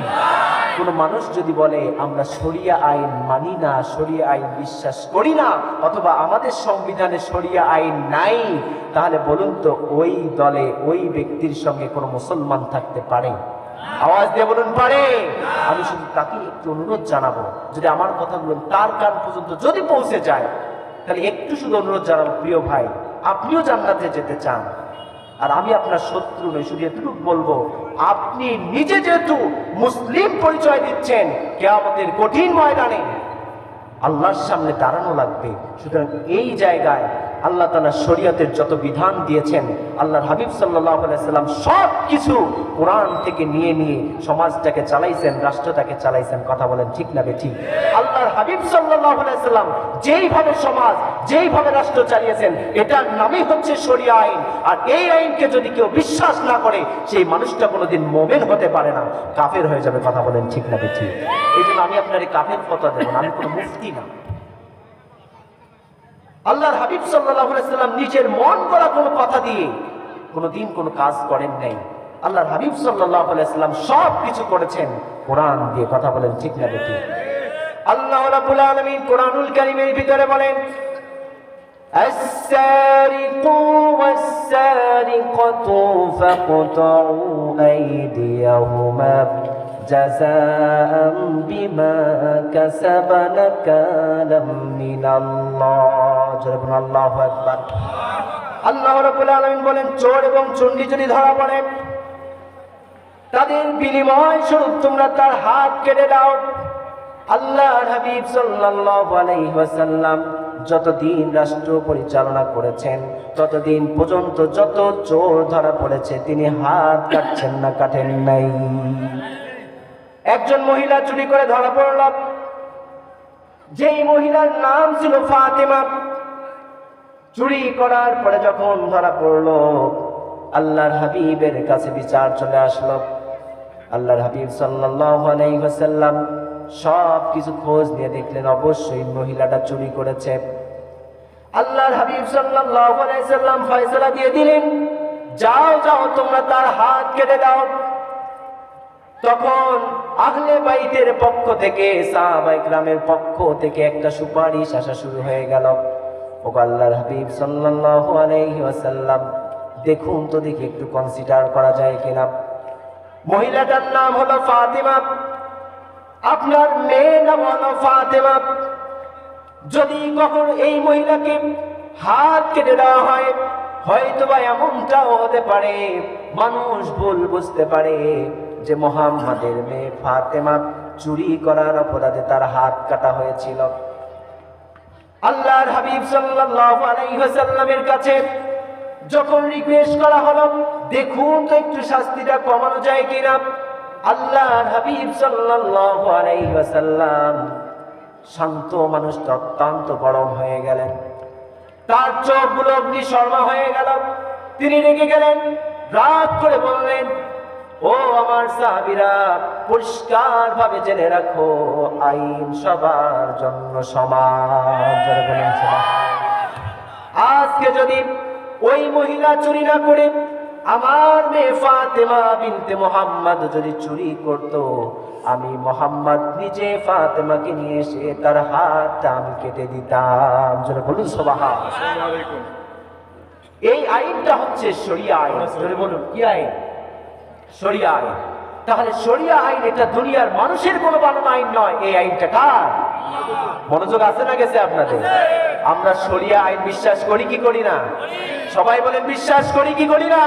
কোন মানুষ যদি বলে আমরা শরিয়া আইন মানি না, শরিয়া আইন বিশ্বাস করি না, অথবা আমাদের সংবিধানে শরিয়া আইন নাই, তাহলে বলুন তো ওই দলে ওই ব্যক্তির সঙ্গে কোনো মুসলমান থাকতে পারে? আওয়াজ দিয়ে বলুন পারে? আমি শুধু তাকে একটু অনুরোধ জানাবো, যদি আমার কথাগুলো তার কান পর্যন্ত যদি পৌঁছে যায়, তাহলে একটু শুধু অনুরোধ জানাবো, প্রিয় ভাই আপনিও জান্নাতে যেতে চান, আর আমি আপনার শত্রু নই, শুধু এটুকু বলবো আপনি নিজে যেহেতু মুসলিম পরিচয় দিচ্ছেন, কিয়ামতের কঠিন ময়দানে আল্লাহর সামনে দাঁড়ানো লাগবে। সুতরাং এই জায়গায় আল্লাহ তাআলা শরীয়তের যত বিধান দিয়েছেন, আল্লাহর হাবিব সাল্লাল্লাহু আলাইহি সাল্লাম সব কিছু কোরআন থেকে নিয়ে নিয়ে সমাজটাকে চালাইছেন, রাষ্ট্রটাকে চালাইছেন। কথা বলেন ঠিক না বেঠিক? আল্লাহর হাবিব সাল্লাল্লাহু আলাইহি সাল্লাম যেইভাবে সমাজ, যেইভাবে রাষ্ট্র চালিয়েছেন, এটার নামই হচ্ছে শরিয়া আইন। আর এই আইনকে যদি কেউ বিশ্বাস না করে, সেই মানুষটা কোনোদিন মুমিন হতে পারে না, কাফের হয়ে যাবে। কথা বলেন ঠিক না বেঠিক? এই জন্য আমি আপনার কাফের ফতোয়া দেব না, আমি কোনো মুফতি না। আল্লাহর হাবিব সাল্লাল্লাহু আলাইহি সাল্লাম নিজের মন করা কোনো কথা দিয়ে কোনোদিন কোনো কাজ করেন নাই। আল্লাহর হাবিব সাল্লাল্লাহু আলাইহি সাল্লাম সব কিছু করেছেন কোরআন দিয়ে। কথা বলেন ঠিক না বেঠিক? আল্লাহ রাব্বুল আলামিন কোরআনুল কারীমের ভিতরে বলেন, আস-সারিকু ওয়াস-সারিকাতু ফাকতাউ আইদিয়াহুমা জাযাআন বিমা কাসাবা নাকালাম মিনাল্লাহ। জোরে বলুন আল্লাহু আকবার। আল্লাহ রাব্বুল আলামিন বলেন, চোর এবং চুন্ডি যদি ধরা পড়ে, তাদের বিনিময় স্বরূপ তোমরা তার হাত কেটে দাও। আল্লাহর হাবিব সাল্লাল্লাহু আলাইহি ওয়াসাল্লাম যতদিন রাষ্ট্র পরিচালনা করেছেন, ততদিন পর্যন্ত যত চোর ধরা পড়েছে তিনি হাত কাটছেন না, কাটেন নাই। একজন মহিলা চুরি করে ধরা পড়ল, যেই মহিলার নাম ছিল ফাতেমা। চুরি করার পরে যখন ধরা পড়ল, আল্লাহর হাবিবের কাছে বিচার চলে আসলো। আল্লাহর হাবিব সাল্লাল্লাহু আলাইহি ওয়াসাল্লাম সব কিছু খোঁজ নিয়ে দেখলেন অবশ্যই মহিলাটা চুরি করেছে। আল্লাহর হাবিব সাল্লাল্লাহু আলাইহি ওয়াসাল্লাম ফয়সালা দিয়ে দিলেন, যাও যাও তোমরা তার হাত কেটে দাও। তখন আহলে বাইতের পক্ষ থেকে, সাহাবায়ে কেরামের পক্ষ থেকে একটা সুপারিশ আসা শুরু হয়ে গেল। ও আল্লাহর হাবিব সাল্লাল্লাহু আলাইহি ওয়াসাল্লাম, দেখুন তো দেখি একটু কনসিডার করা যায় কিনা। মহিলাটার নাম হলো ফাতেমা, আপনার মেয়ের নাম হলো ফাতেমা। যদি কখনো এই মহিলাকে হাত কেটে দেওয়া হয়, হয়তোবা এমনটাও হতে পারে মানুষ ভুল বুঝতে পারে যে মুহাম্মাদের মেয়ে ফাতেমা চুরি করার অপরাধে তার হাত কাটা হয়েছিল। আল্লাহর হাবিব সাল্লাল্লাহু আলাইহি ওয়াসাল্লামের কাছে যখন রিকোয়েস্ট করা হলো, দেখুন তো একটু শাস্তিটা কমানো যায় কিনা, আল্লাহর হাবিব সাল্লাল্লাহু আলাইহি ওয়াসাল্লাম শান্ত মানুষটা অত্যন্ত গরম হয়ে গেলেন। তার চোখগুলো অগ্নিশর্মা হয়ে গেল। তিনি রেগে গেলেন, রাগ করে বললেন, ও আমার সাহাবীরা, পরিষ্কার ভাবে জেনে রাখো, আইন সবার জন্য সমান। আজকে যদি ওই মহিলা চুরি না করে আমার মেয়ে ফাতেমা বিনতে মুহাম্মদ যদি চুরি করত, আমি মুহাম্মদ নিজে ফাতেমাকে নিয়ে এসে তার হাতটা আমি কেটে দিতাম। জোরে বলুন সুবহানাল্লাহ। এই আইনটা হচ্ছে শরিয়া আইন। জোরে বলুন কি আইন? শরিয়া আইন। তাহলে শরিয়া আইন এটা দুনিয়ার মানুষের কোনো বানানো আইন নয়। এই আইনটা কার? মনোযোগ আছে না গেছে আপনাদের? আমরা শরিয়া আইন বিশ্বাস করি কি করি না? সবাই বলেন বিশ্বাস করি কি করি না?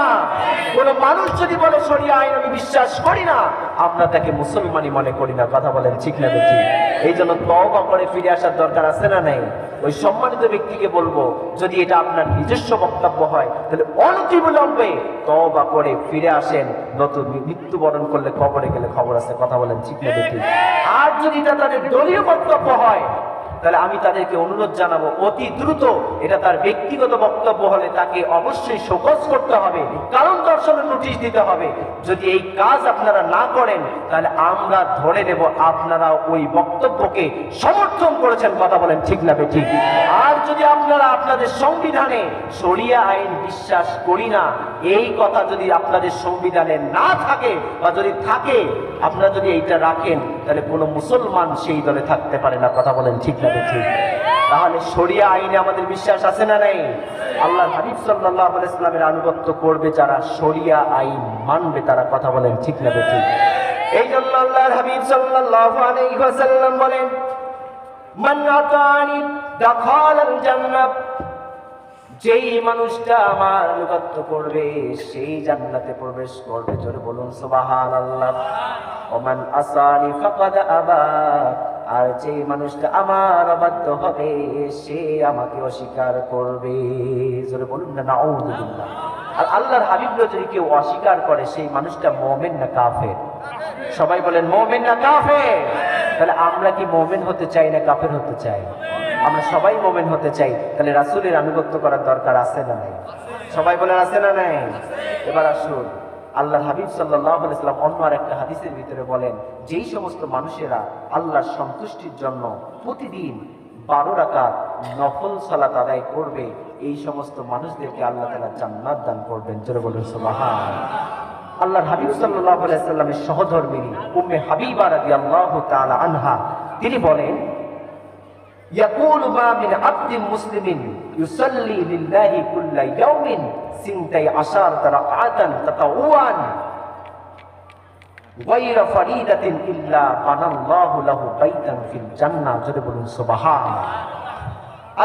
কোন মানুষ যদি বলে শরিয়া আইন আমি বিশ্বাস করি না, আমরা তাকে মুসলমানই মনে করি না। কথা বলেন ঠিক না বেঠিক? এই জন্য তওবা করে ফিরে আসার দরকার আছে না নাই? ওই সম্মানিত ব্যক্তিকে বলবো, যদি এটা আপনার নিজস্ব বক্তব্য হয় তাহলে অনতিবিলম্বে তওবা করে ফিরে আসেন, নতুন মৃত্যুবরণ করলে কবরে গেলে খবর আছে। কথা বলেন ঠিক না বেঠিক? আর যদি এটা তাদের দলীয় বক্তব্য হয়, তাহলে আমি তাদেরকে অনুরোধ জানাবো, অতি দ্রুত, এটা তার ব্যক্তিগত বক্তব্য হলে তাকে অবশ্যই শোকজ করতে হবে, কারণ দর্শনের নোটিশ দিতে হবে। যদি এই কাজ আপনারা না করেন, তাহলে আমরা ধরে নেব আপনারা ওই বক্তব্যকে সমর্থন করেছেন। কথা বলেন ঠিক না বেঠিক? আর যদি আপনারা আপনাদের সংবিধানে শরিয়া আইন বিশ্বাস করি না, এই কথা যদি আপনাদের সংবিধানে না থাকে, বা যদি থাকে আপনারা যদি এইটা রাখেন, তাহলে কোনো মুসলমান সেই দলে থাকতে পারে না। কথা বলেন ঠিক না বেঠিক? তাহলে শরিয়া আইনে আমাদের বিশ্বাস আছে না নাই? আল্লাহর হাবিব সাল্লাল্লাহু আলাইহি ওয়াসাল্লামের আনুগত্য করবে যারা, শরিয়া আইন মানবে তারা। কথা বলেন ঠিক না বেঠিক? এই জন্য আল্লাহর হাবিব সাল্লাল্লাহু আলাইহি ওয়াসাল্লাম বলেন, মান আতানি দাখালাল জান্নাহ, যেই মানুষটা আমার আনুগত্য করবে সেই জান্নাতে প্রবেশ করবে। জোরে বলুন সুবহানাল্লাহ। ওমান আসানি ফাকাদ আবা, আর যে মানুষটা আমার অবাধ্য হবে সে আমাকে অস্বীকার করবে। জোরে বলুন না নাউযুবিল্লাহ। আর আল্লাহর হাবিবকে যদি কেউ অস্বীকার করে সেই মানুষটা মুমিন না কাফের? সবাই বলেন মুমিন না কাফের? তাহলে আমরা কি মুমিন হতে চাই না কাফের হতে চাই? আমরা সবাই মুমিন হতে চাই। তাহলে রাসূলের আনুগত্য করার দরকার আছে না নাই? সবাই বলেন আছে না নাই? এবার আসুন, আল্লাহর হাবিব সাল্লাল্লাহু আলাইহি ওয়াসাল্লাম অন্য আরেকটা হাদিসের ভিতরে বলেন, যেই সমস্ত মানুষেরা আল্লাহর সন্তুষ্টির জন্য প্রতিদিন 12 রাকাত নফল সালাত আদায় করবে, এই সমস্ত মানুষদেরকে আল্লাহ তাআলা জান্নাত দান করবেন। জোরে বলুন সুবহানাল্লাহ। আল্লাহর হাবিব সাল্লাল্লাহু আলাইহি ওয়াসাল্লামের সহধর্মিণী উম্মে হাবিবা রাদিয়াল্লাহু তাআলা আনহা তিনি বলেন, ইয়াকুলু মা মিন আবদিন মুসলিমিন ইউসাল্লি লিল্লাহি কুল্লা ইয়াউমিন সিনতাই আশারাতা রাকাতান তাতাওয়ান গায়রা ফারিদাতিন ইল্লা বানাল্লাহু লাহু বাইতান ফিল জান্নাহ। জোরে বলুন সুবহানাল্লাহ।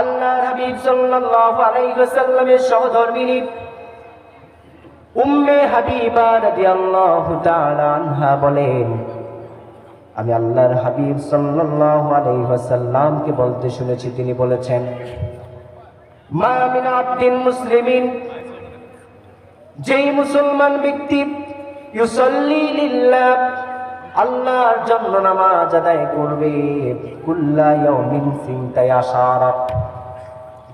আল্লাহর হাবিব সাল্লাল্লাহু আলাইহি ওয়াসাল্লামের সহধর্মিণী উম্মে হাবিবা রাদিয়াল্লাহু তাআলা আনহা বলেন, আমি আল্লাহর হাবিব সাল্লাল্লাহু আলাইহি ওয়াসাল্লামকে বলতে শুনেছি, তিনি বলেছেন, মা মিন আবদিন মুসলিমিন, যেই মুসলমান ব্যক্তি ইউসাল্লি লিল্লাহ, আল্লাহর জন্য নামাজ আদায় করবে, কুল্লা ইয়াউমিন সিনতাই আশারা,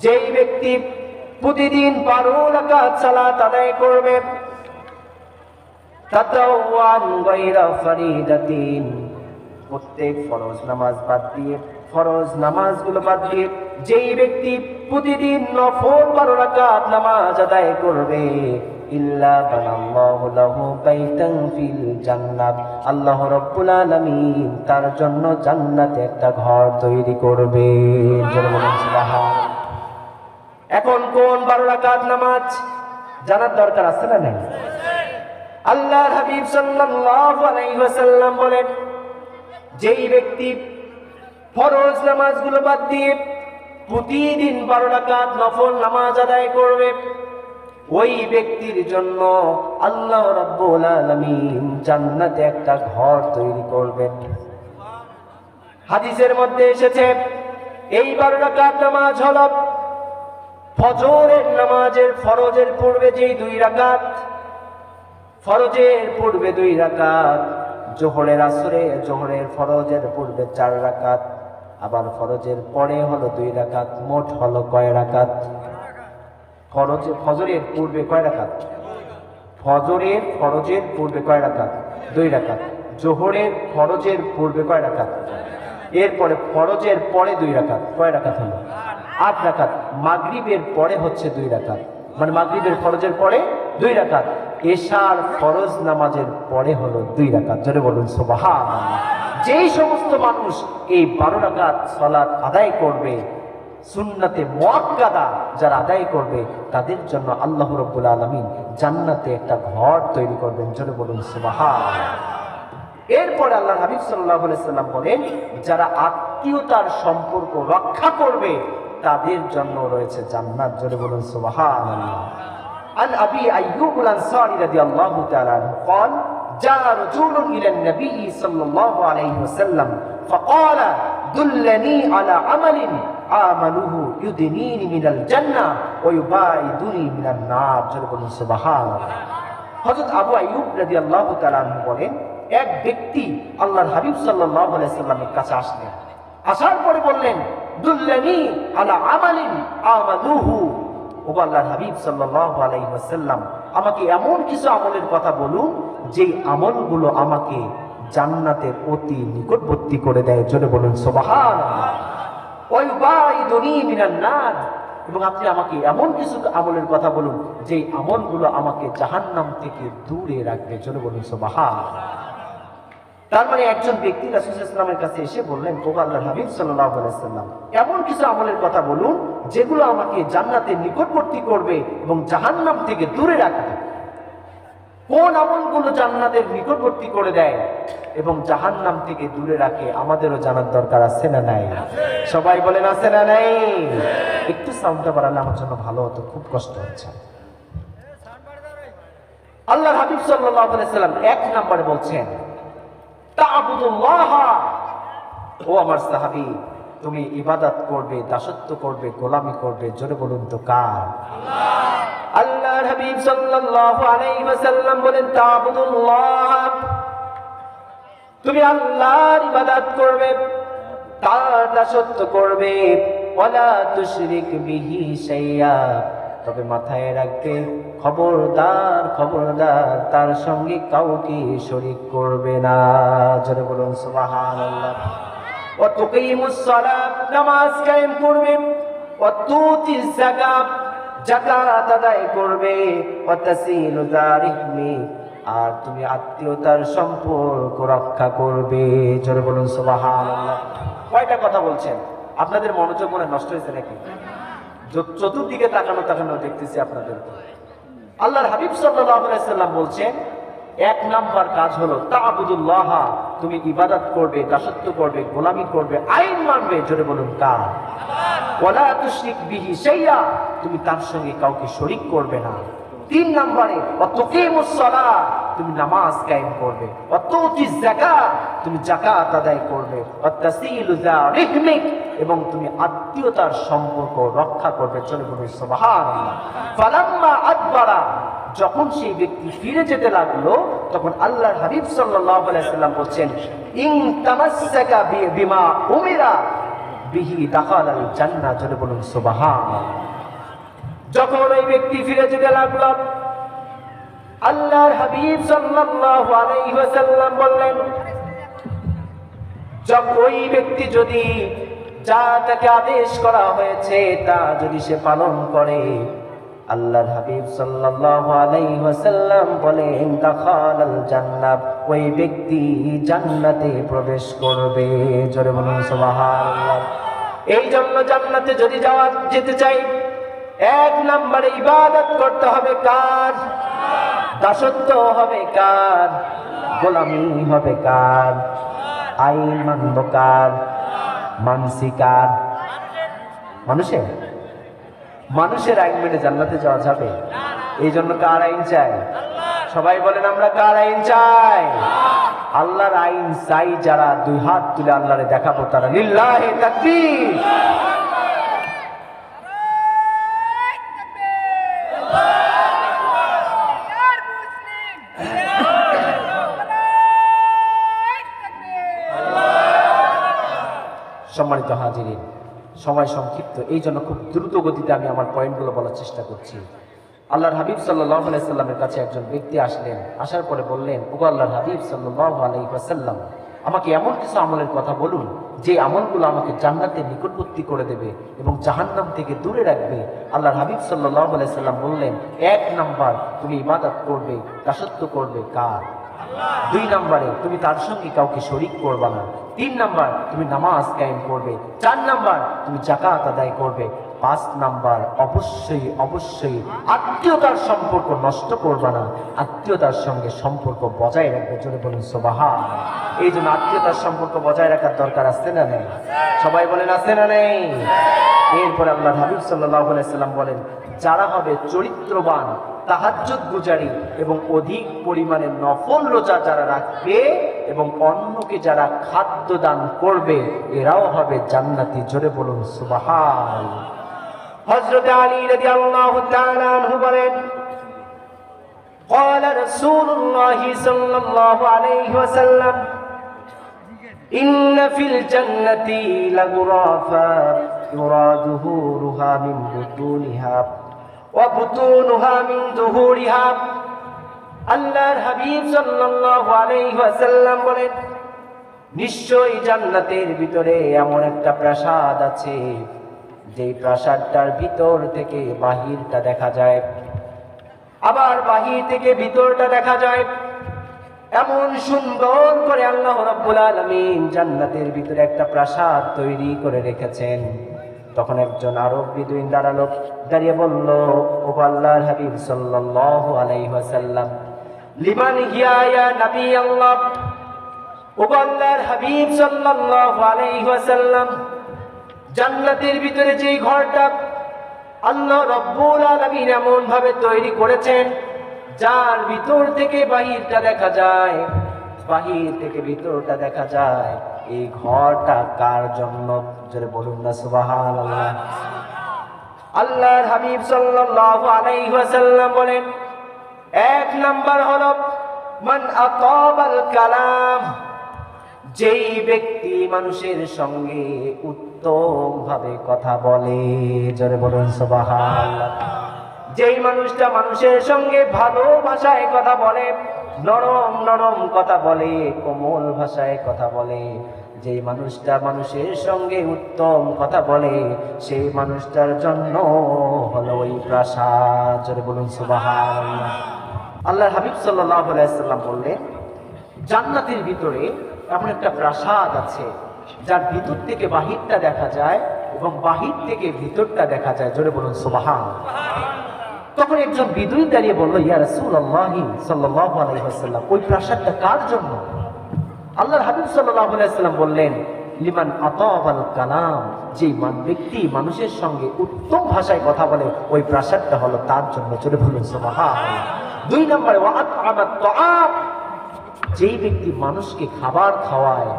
যেই ব্যক্তি প্রতিদিন 12 রাকাত সালাত আদায় করবে, তাতাওয়ান গায়রা ফারিদাতিন, প্রত্যেক ফরজ নামাজ বাদ দিয়ে, ফরজ নামাজগুলো বাদ দিয়ে যেই ব্যক্তি প্রতিদিন নফল 12 রাকাত নামাজ আদায় করবে, ইল্লা বানাল্লাহু লাহু বাইতান ফিল জান্নাত, আল্লাহ রাব্বুল আলামিন তার জন্য জান্নাতে একটা ঘর তৈরি করবে। সুবহানাল্লাহ। এখন কোন 12 রাকাত নামাজ জানার দরকার আছে না নাই? আল্লাহর হাবিব সাল্লাল্লাহু আলাইহি ওয়াসাল্লাম বলেন, যেই ব্যক্তি ফরজ নামাজগুলো বাদ দিয়ে প্রতিদিন 12 রাকাত নফল নামাজ আদায় করবে, ওই ব্যক্তির জন্য আল্লাহ রাব্বুল আলামিন জান্নাতে একটা ঘর তৈরি করবেন। হাদিসের মধ্যে এসেছে, এই 12 রাকাত নামাজ হলো ফজরের নামাজের ফরজের পূর্বে যেই 2 রাকাত, ফরজের পূর্বে 2 রাকাত, জোহরের আসরে জোহরের ফরজের পূর্বে 4 রাকাত, আবার ফরজের পরে হলো 2 রাকাত, মোট হলো কয় রাকাত? ফজরের পূর্বে কয় রাকাত? ফরজের পূর্বে কয় রাকাত? 2 রাকাত। জোহরের ফরজের পূর্বে কয় রাকাত? এরপরে ফরজের পরে 2 রাকাত, কয় রাকাত হলো? 8 রাকাত। মাগরিবের পরে হচ্ছে 2 রাকাত, মানে মাগরিবের ফরজের পরে 2 রাকাত, এশার ফরজ নামাজের পরে হলো 2 রাকাত। জোরে বলুন সুবহানাল্লাহ। যেই সমস্ত মানুষ এই 12 রাকাত সালাত আদায় করবে, সুন্নাতে মুআক্কাদা যারা আদায় করবে, তাদের জন্য আল্লাহ রাব্বুল আলামিন জান্নাতে একটা ঘর তৈরি করবেন। জোরে বলুন সুবহানাল্লাহ। এরপরে আল্লাহর হাবিব সাল্লাল্লাহু আলাইহি ওয়াসাল্লাম বলেন, যারা আত্মীয়তার সম্পর্ক রক্ষা করবে তাদের জন্য রয়েছে জান্নাত। জোরে বলুন সুবহানাল্লাহ। عن أبي أيوب الأنصاري رضي الله تعالى عنه قال جاء رجل إلى النبي صلى الله عليه وسلم فقال دلني على عمل عمله يدنيني من الجنة ويباعدني من النار। سبحان الله। হযরত আবু আইয়ুব রাদিয়াল্লাহু তাআলা আনহু বলেন, এক ব্যক্তি আল্লাহর হাবিব সাল্লাল্লাহু আলাইহি সাল্লামের কাছে আসলেন, আসার পরে বললেন, দুল্লানি আলা আমালিন আমালুহু, ও আল্লাহর হাবিব সাল্লাল্লাহু আলাইহি ওয়াসাল্লাম আমাকে এমন কিছু আমলের কথা বলুন যেই আমলগুলো আমাকে জান্নাতের অতি নিকটবর্তী করে দেয়। জোরে বলুন সুবহানাল্লাহ। ওয়া ইউবাইদুনি মিনান নার, এবং আপনি আমাকে এমন কিছু আমলের কথা বলুন যেই আমলগুলো আমাকে জাহান্নাম থেকে দূরে রাখবে। জোরে বলুন সুবহানাল্লাহ। তার মানে একজন ব্যক্তি রাসূল সাল্লাল্লাহু আলাইহি ওয়াসাল্লামের কাছে এসে বললেন, ও আল্লাহর হাবিব সাল্লাল্লাহু আলাইহি ওয়াসাল্লাম এমন কিছু আমলের কথা বলুন যেগুলো আমাকে জান্নাতের নিকটবর্তী করবে এবং জাহান্নাম থেকে দূরে রাখবে। কোন আমলগুলো জান্নাতের নিকটবর্তী করে দেয় এবং জাহান্নাম থেকে দূরে রাখে আমাদেরও জানার দরকার আছে না নাই? সবাই বলেন আছে না নাই? একটু সাউন্ডটা বাড়ালে আমার জন্য ভালো হতো, খুব কষ্ট হচ্ছে। আল্লাহর হাবিব সাল্লাল্লাহু আলাইহি ওয়াসাল্লাম 1 নম্বরে বলছেন, তা'বুদুল্লাহ ও আমার সাহাবী, তুমি ইবাদত করবে, দাসত্ব করবে, গোলামি করবে, জোরে বলুন তো কার? আল্লাহর হাবিব সাল্লাল্লাহু আলাইহি ওয়াসাল্লাম বলেন, তা'বুদুল্লাহ, তুমি আল্লাহর ইবাদত করবে, তার দাসত্ব করবে, ওয়ালা তুশরিক বিহি শাইয়া, তবে মাথায় রাখবে, খবরদার খবরদার তার সঙ্গে কাউকে শরীক করবে না। জোরে বলুন সুবহানাল্লাহ। ওয়া তুকিমুস সালাত, নামাজ কায়েম করবে, ওয়া তুতিজ যাকাত, যাকাত আদায় করবে, ওয়া তাসিলু যারিহমি, আর তুমি আত্মীয়তার সম্পর্ক রক্ষা করবে। জোরে বলুন সুবহানাল্লাহ। কয়টা কথা বলছেন? আপনাদের মনোযোগ মনে নষ্ট হয়েছে নাকি? চতুর্দিকে তাকানো তাকানো দেখতেছি আপনাদের। আল্লাহর হাবিব সাল্লাল্লাহু আলাইহি সাল্লাম বলছেন, এক নাম্বার কাজ হলো তা'বুদুল্লাহ, তুমি ইবাদত করবে, দাসত্ব করবে, গোলামি করবে, আইন মানবে। জোরে বলুন কার? ওয়ালা তুশরিক বিহি শাইয়া, তুমি তার সঙ্গে কাউকে শরীক করবে না। তিন নম্বরে ওয়া তুকিমুস সালাত, তুমি নামাজ কায়েম করবে, ওয়া তুতিজ যাকাত, তুমি যাকাত আদায় করবে, ওয়া তাসিলু যারিহমিক, এবং তুমি আত্মীয়তার সম্পর্ক রক্ষা করবে। চলে বলুন সুবহানাল্লাহ। ফালাম্মা আদবারা, যখন সেই ব্যক্তি ফিরে যেতে লাগলো, তখন আল্লাহর হাবিব সাল্লাল্লাহু আলাইহি সাল্লাম বলছেন, ইন তামাসসাকা বিমা উমিরা বিহি দাখালাল জান্নাহ। চলে বলুন সুবহানাল্লাহ। যখন ওই ব্যক্তি ফিরে যেতে লাগলো, আল্লাহর হাবিব সাল্লাল্লাহু আলাইহি ওয়াসাল্লাম বললেন, যখন ওই ব্যক্তি যদি যা তাকে আদেশ করা হয়েছে তা যদি সে পালন করে, আল্লাহর হাবিব সাল্লাল্লাহু আলাইহি ওয়াসাল্লাম বলেন, দাখালাল জান্নাহ, ওই ব্যক্তি জান্নাতে প্রবেশ করবে। জোরে বলুন সুবহানাল্লাহ। এই জন্য জান্নাতে যদি যেতে চাই, এক নম্বরে ইবাদত করতে হবে কার? দাসত্ব হবে কার? গোলামি হবে কার? আইন মানব কার? মানসি কার? মানুষের। মানুষের আইন মেনে জান্নাতে যাওয়া যাবে? এই জন্য কার আইন চাই? সবাই বলেন, আমরা কার আইন চাই? আল্লাহর আইন চাই যারা, দুই হাত তুলে আল্লাহরে দেখাবো তারা। লিল্লাহি তাকবীর। সম্মানিত হাজিরিন, সময় সংক্ষিপ্ত, এই জন্য খুব দ্রুত গতিতে আমি আমার পয়েন্টগুলো বলার চেষ্টা করছি। আল্লাহর হাবিব সাল্লাল্লাহু আলাইহি সাল্লামের কাছে একজন ব্যক্তি আসলেন। আসার পরে বললেন, ওগো আল্লাহর হাবিব সাল্লাল্লাহু আলাইহি ওয়াসাল্লাম, আমাকে এমন কিছু আমলের কথা বলুন যে আমলগুলো আমাকে জান্নাতের নিকটবর্তী করে দেবে এবং জাহান্নাম থেকে দূরে রাখবে। আল্লাহর হাবিব সাল্লাল্লাহু আলাইহি সাল্লাম বললেন, এক নাম্বার, তুমি ইবাদত করবে, দাসত্ব করবে কার? দুই নম্বরে, তুমি তার সঙ্গে কাউকে শরীক করবে না। তিন নাম্বার, তুমি নামাজ কায়েম করবে। চার নাম্বার, তুমি যাকাত আদায় করবে। পাঁচ নাম্বার, অবশ্যই অবশ্যই আত্মীয়তার সম্পর্ক নষ্ট করবে না, আত্মীয়তার সঙ্গে সম্পর্ক বজায় রাখবে। জোরে বলুন সুবহানাল্লাহ। এই জন্য আত্মীয়তার সম্পর্ক বজায় রাখার দরকার আছে না নেই? সবাই বলেন, আছে না নেই? এরপরে আল্লাহর হাবিব সাল্লাল্লাহু আলাইহি সাল্লাম বলেন, যারা হবে চরিত্রবান, তাহাজ্জুদ গুজারি এবং অধিক পরিমাণে নফল রোজা যারা রাখবে এবং অন্যকে যারা খাদ্য দান করবে, এরাও হবে জান্নাতি। জোরে বলুন সুবহানাল্লাহ। হযরত আলী রাদিয়াল্লাহু তাআলা আনহু বলেন, قال رسول الله صلى الله عليه وسلم إن في الجنة لغرفا يرى ظهورها من بطونها وبطونها من ظهورها। আল্লাহর হাবিব সাল্লাল্লাহু আলাইহি ওয়াসাল্লাম বলেন, নিশ্চয়ই জান্নাতের ভিতরে এমন একটা প্রাসাদ আছে, যেই প্রাসাদটার ভিতর থেকে বাহিরটা দেখা যায়, আবার বাহির থেকে ভিতরটা দেখা যায়। এমন সুন্দর করে আল্লাহ রাব্বুল আলামিন জান্নাতের ভিতরে একটা প্রাসাদ তৈরি করে রেখেছেন। তখন একজন আরব বিদুইন দাঁড়িয়ে বলল, ও আল্লাহর হাবিব সাল্লাল্লাহু আলাইহি ওয়াসাল্লাম, লিমান হিয়া ইয়া নবী আল্লাহ, ও আল্লাহর হাবিব সাল্লাল্লাহু আলাইহি ওয়াসাল্লাম, জান্নাতের ভিতরে যেই ঘরটা আল্লাহ রাব্বুল আলামিন এমন ভাবে তৈরি করেছেন, যার ভিতর থেকে বাহিরটা দেখা যায়, বাহির থেকে ভিতরটা দেখা যায়, এই ঘরটা কার জন্য? জোরে বলুন না সুবহানাল্লাহ। আল্লাহর হাবিব সাল্লাল্লাহু আলাইহি ওয়াসাল্লাম বলেন, এক নাম্বার হলো মান আতাবাল কালাম, যেই ব্যক্তি মানুষের সঙ্গে উত্তম ভাবে কথা বলে। জোরে বলুন সুবহানাল্লাহ। যেই মানুষটা মানুষের সঙ্গে ভালো ভাষায় কথা বলে, নরম নরম কথা বলে, কোমল ভাষায় কথা বলে, যেই মানুষটা মানুষের সঙ্গে উত্তম কথা বলে, সেই মানুষটার জন্য হলো ওই প্রাসাদ। জোরে বলুন সুবহানাল্লাহ। আল্লাহর হাবিব সাল্লাল্লাহু আলাইহি ওয়াসাল্লাম বললেন, জান্নাতের ভিতরে এমন একটা প্রাসাদ আছে যার ভিতর থেকে বাহিরটা দেখা যায় এবং বাহির থেকে ভিতরটা দেখা যায়। জোরে বলুন সুবহানাল্লাহ। তখন একজন বিদুইন দাঁড়িয়ে বলল, ইয়া রাসূলুল্লাহ সাল্লাল্লাহু আলাইহি ওয়াসাল্লাম, ওই প্রাসাদটা কার জন্য? আল্লাহর হাবিব সাল্লাল্লাহু আলাইহি ওয়াসাল্লাম বললেন, লিমান আতাবাল কালাম, যে ব্যক্তি মানুষের সঙ্গে উত্তম ভাষায় কথা বলে, ওই প্রাসাদটা হলো তার জন্য। জোরে বলুন সুবহানাল্লাহ। দুই নম্বরে ওয়া আত'আমাত তাআম, যেই ব্যক্তি মানুষকে খাবার খাওয়ায়,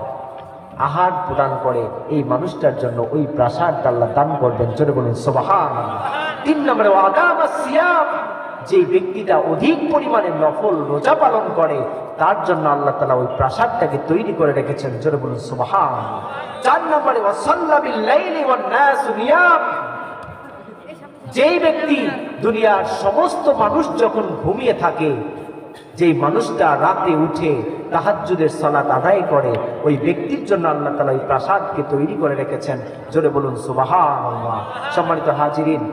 আহার প্রদান করে, এই মানুষটার জন্য ওই প্রাসাদটা আল্লাহ দান করবেন। জোরে বলুন সুবহানাল্লাহ। তিন নম্বরে ওয়া আকামাস সিয়াম, যে ব্যক্তিটা অধিক পরিমাণে নফল রোজা পালন করে, তার জন্য আল্লাহ তাআলা ওই প্রাসাদটাকে তৈরি করে রেখেছেন। জোরে বলুন সুবহানাল্লাহ। চার নম্বরে ওয়া সাল্লা বিল লাইলি ওয়ান নাস নিয়াম, যেই ব্যক্তি দুনিয়ার সমস্ত মানুষ যখন ঘুমিয়ে থাকে, যেই মানুষটা রাতে উঠে তাহাজ্জুদের সালাত আদায় করে, ওই ব্যক্তির জন্য আল্লাহ তাআলা এই প্রাসাদকে তৈরি করে রেখেছেন। জোরে বলুন সুবহানাল্লাহ। সম্মানিত হাজিরিন,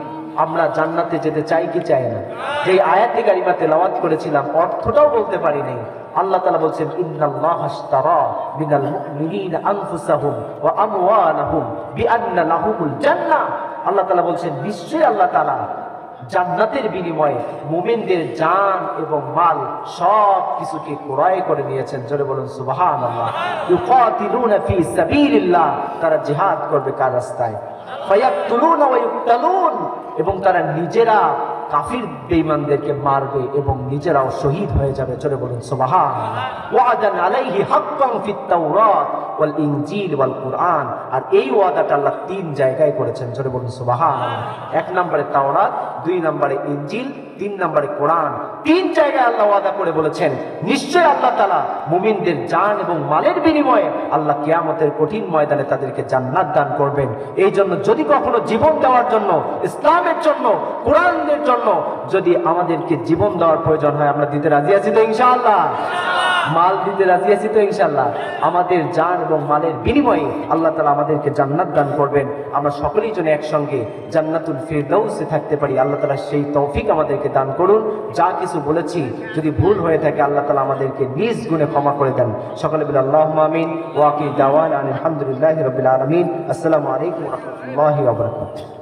আমরা জান্নাতে যেতে চাই কি চাই না? যে আয়াতে কারিমা তেলাওয়াত করেছিলাম, অর্থটাও বলতে পারি নাই। আল্লাহ তাআলা বলছেন, ইন্নাল্লাহা আশতারা মিনাল মুমিনিনা আনফুসাহুম ওয়া আমওয়ালাহুম বিআন্না লাহুমুল জান্নাহ। আল্লাহ তাআলা বলছেন, নিশ্চয়ই আল্লাহ তাআলা জান্নাতের বিনিময়ে মুমিনদের জান এবং মাল সব কিছুকে ক্রয় করে নিয়েছেন। জোরে বলুন সুবহানাল্লাহ। ইউকাতিলুনা ফি সাবিলিল্লাহ, তারা জিহাদ করবে কার রাস্তায়। ফায়াকতুলুনা ওয়া ইউকতালুন, এবং তারা নিজেরা কাফির বেঈমানদেরকে মারবে এবং নিজেরাও শহীদ হয়ে যাবে। জোরে বলুন সুবহানাল্লাহ। ওয়াদান আলাইহি হাক্কান ফিত তাওরাত ওয়াল ইনজিল ওয়াল কুরআন, আর এই ওয়াদাটা আল্লাহ তিন জায়গায় করেছেন। জোরে বলুন সুবহানাল্লাহ। এক নম্বরে তাওরাত, দুই নম্বরে ইনজিল, তিন নম্বরে কোরআন। তিন জায়গায় আল্লাহ ওয়াদা করে বলেছেন, নিশ্চয় আল্লাহ তাআলা মুমিনদের জান এবং মালের বিনিময়ে আল্লাহ কিয়ামতের কঠিন ময়দানে তাদেরকে জান্নাত দান করবেন। এই জন্য যদি কখনো জীবন দেওয়ার জন্য, ইসলামের জন্য, কোরআনের জন্য যদি আমাদেরকে জীবন দেওয়ার প্রয়োজন হয়, আমরা দিতে রাজি আছি তো ইনশাআল্লাহ? মাল দিতে রাজি আছি তো ইনশাআল্লাহ? আমাদের জান এবং মালের বিনিময়ে আল্লাহ তাআলা আমাদেরকে জান্নাত দান করবেন। আমরা সকলেই যেন একসঙ্গে জান্নাতুল ফিরদাউসে থাকতে পারি। আল্লাহ তাআলা সেই তৌফিক আমাদেরকে দান করুন। যা কিছু বলেছি যদি ভুল হয়ে থাকে, আল্লাহ তাআলা আমাদেরকে নিজ গুণে ক্ষমা করে দেন। সকলে বলি আল্লাহুম্মা আমিন। ওয়া আকির দাওয়ানা আলহামদুলিল্লাহি রাব্বিল আলামিন। আসসালামু আলাইকুম ওয়া রাহমাতুল্লাহি ওয়া বারাকাতুহু।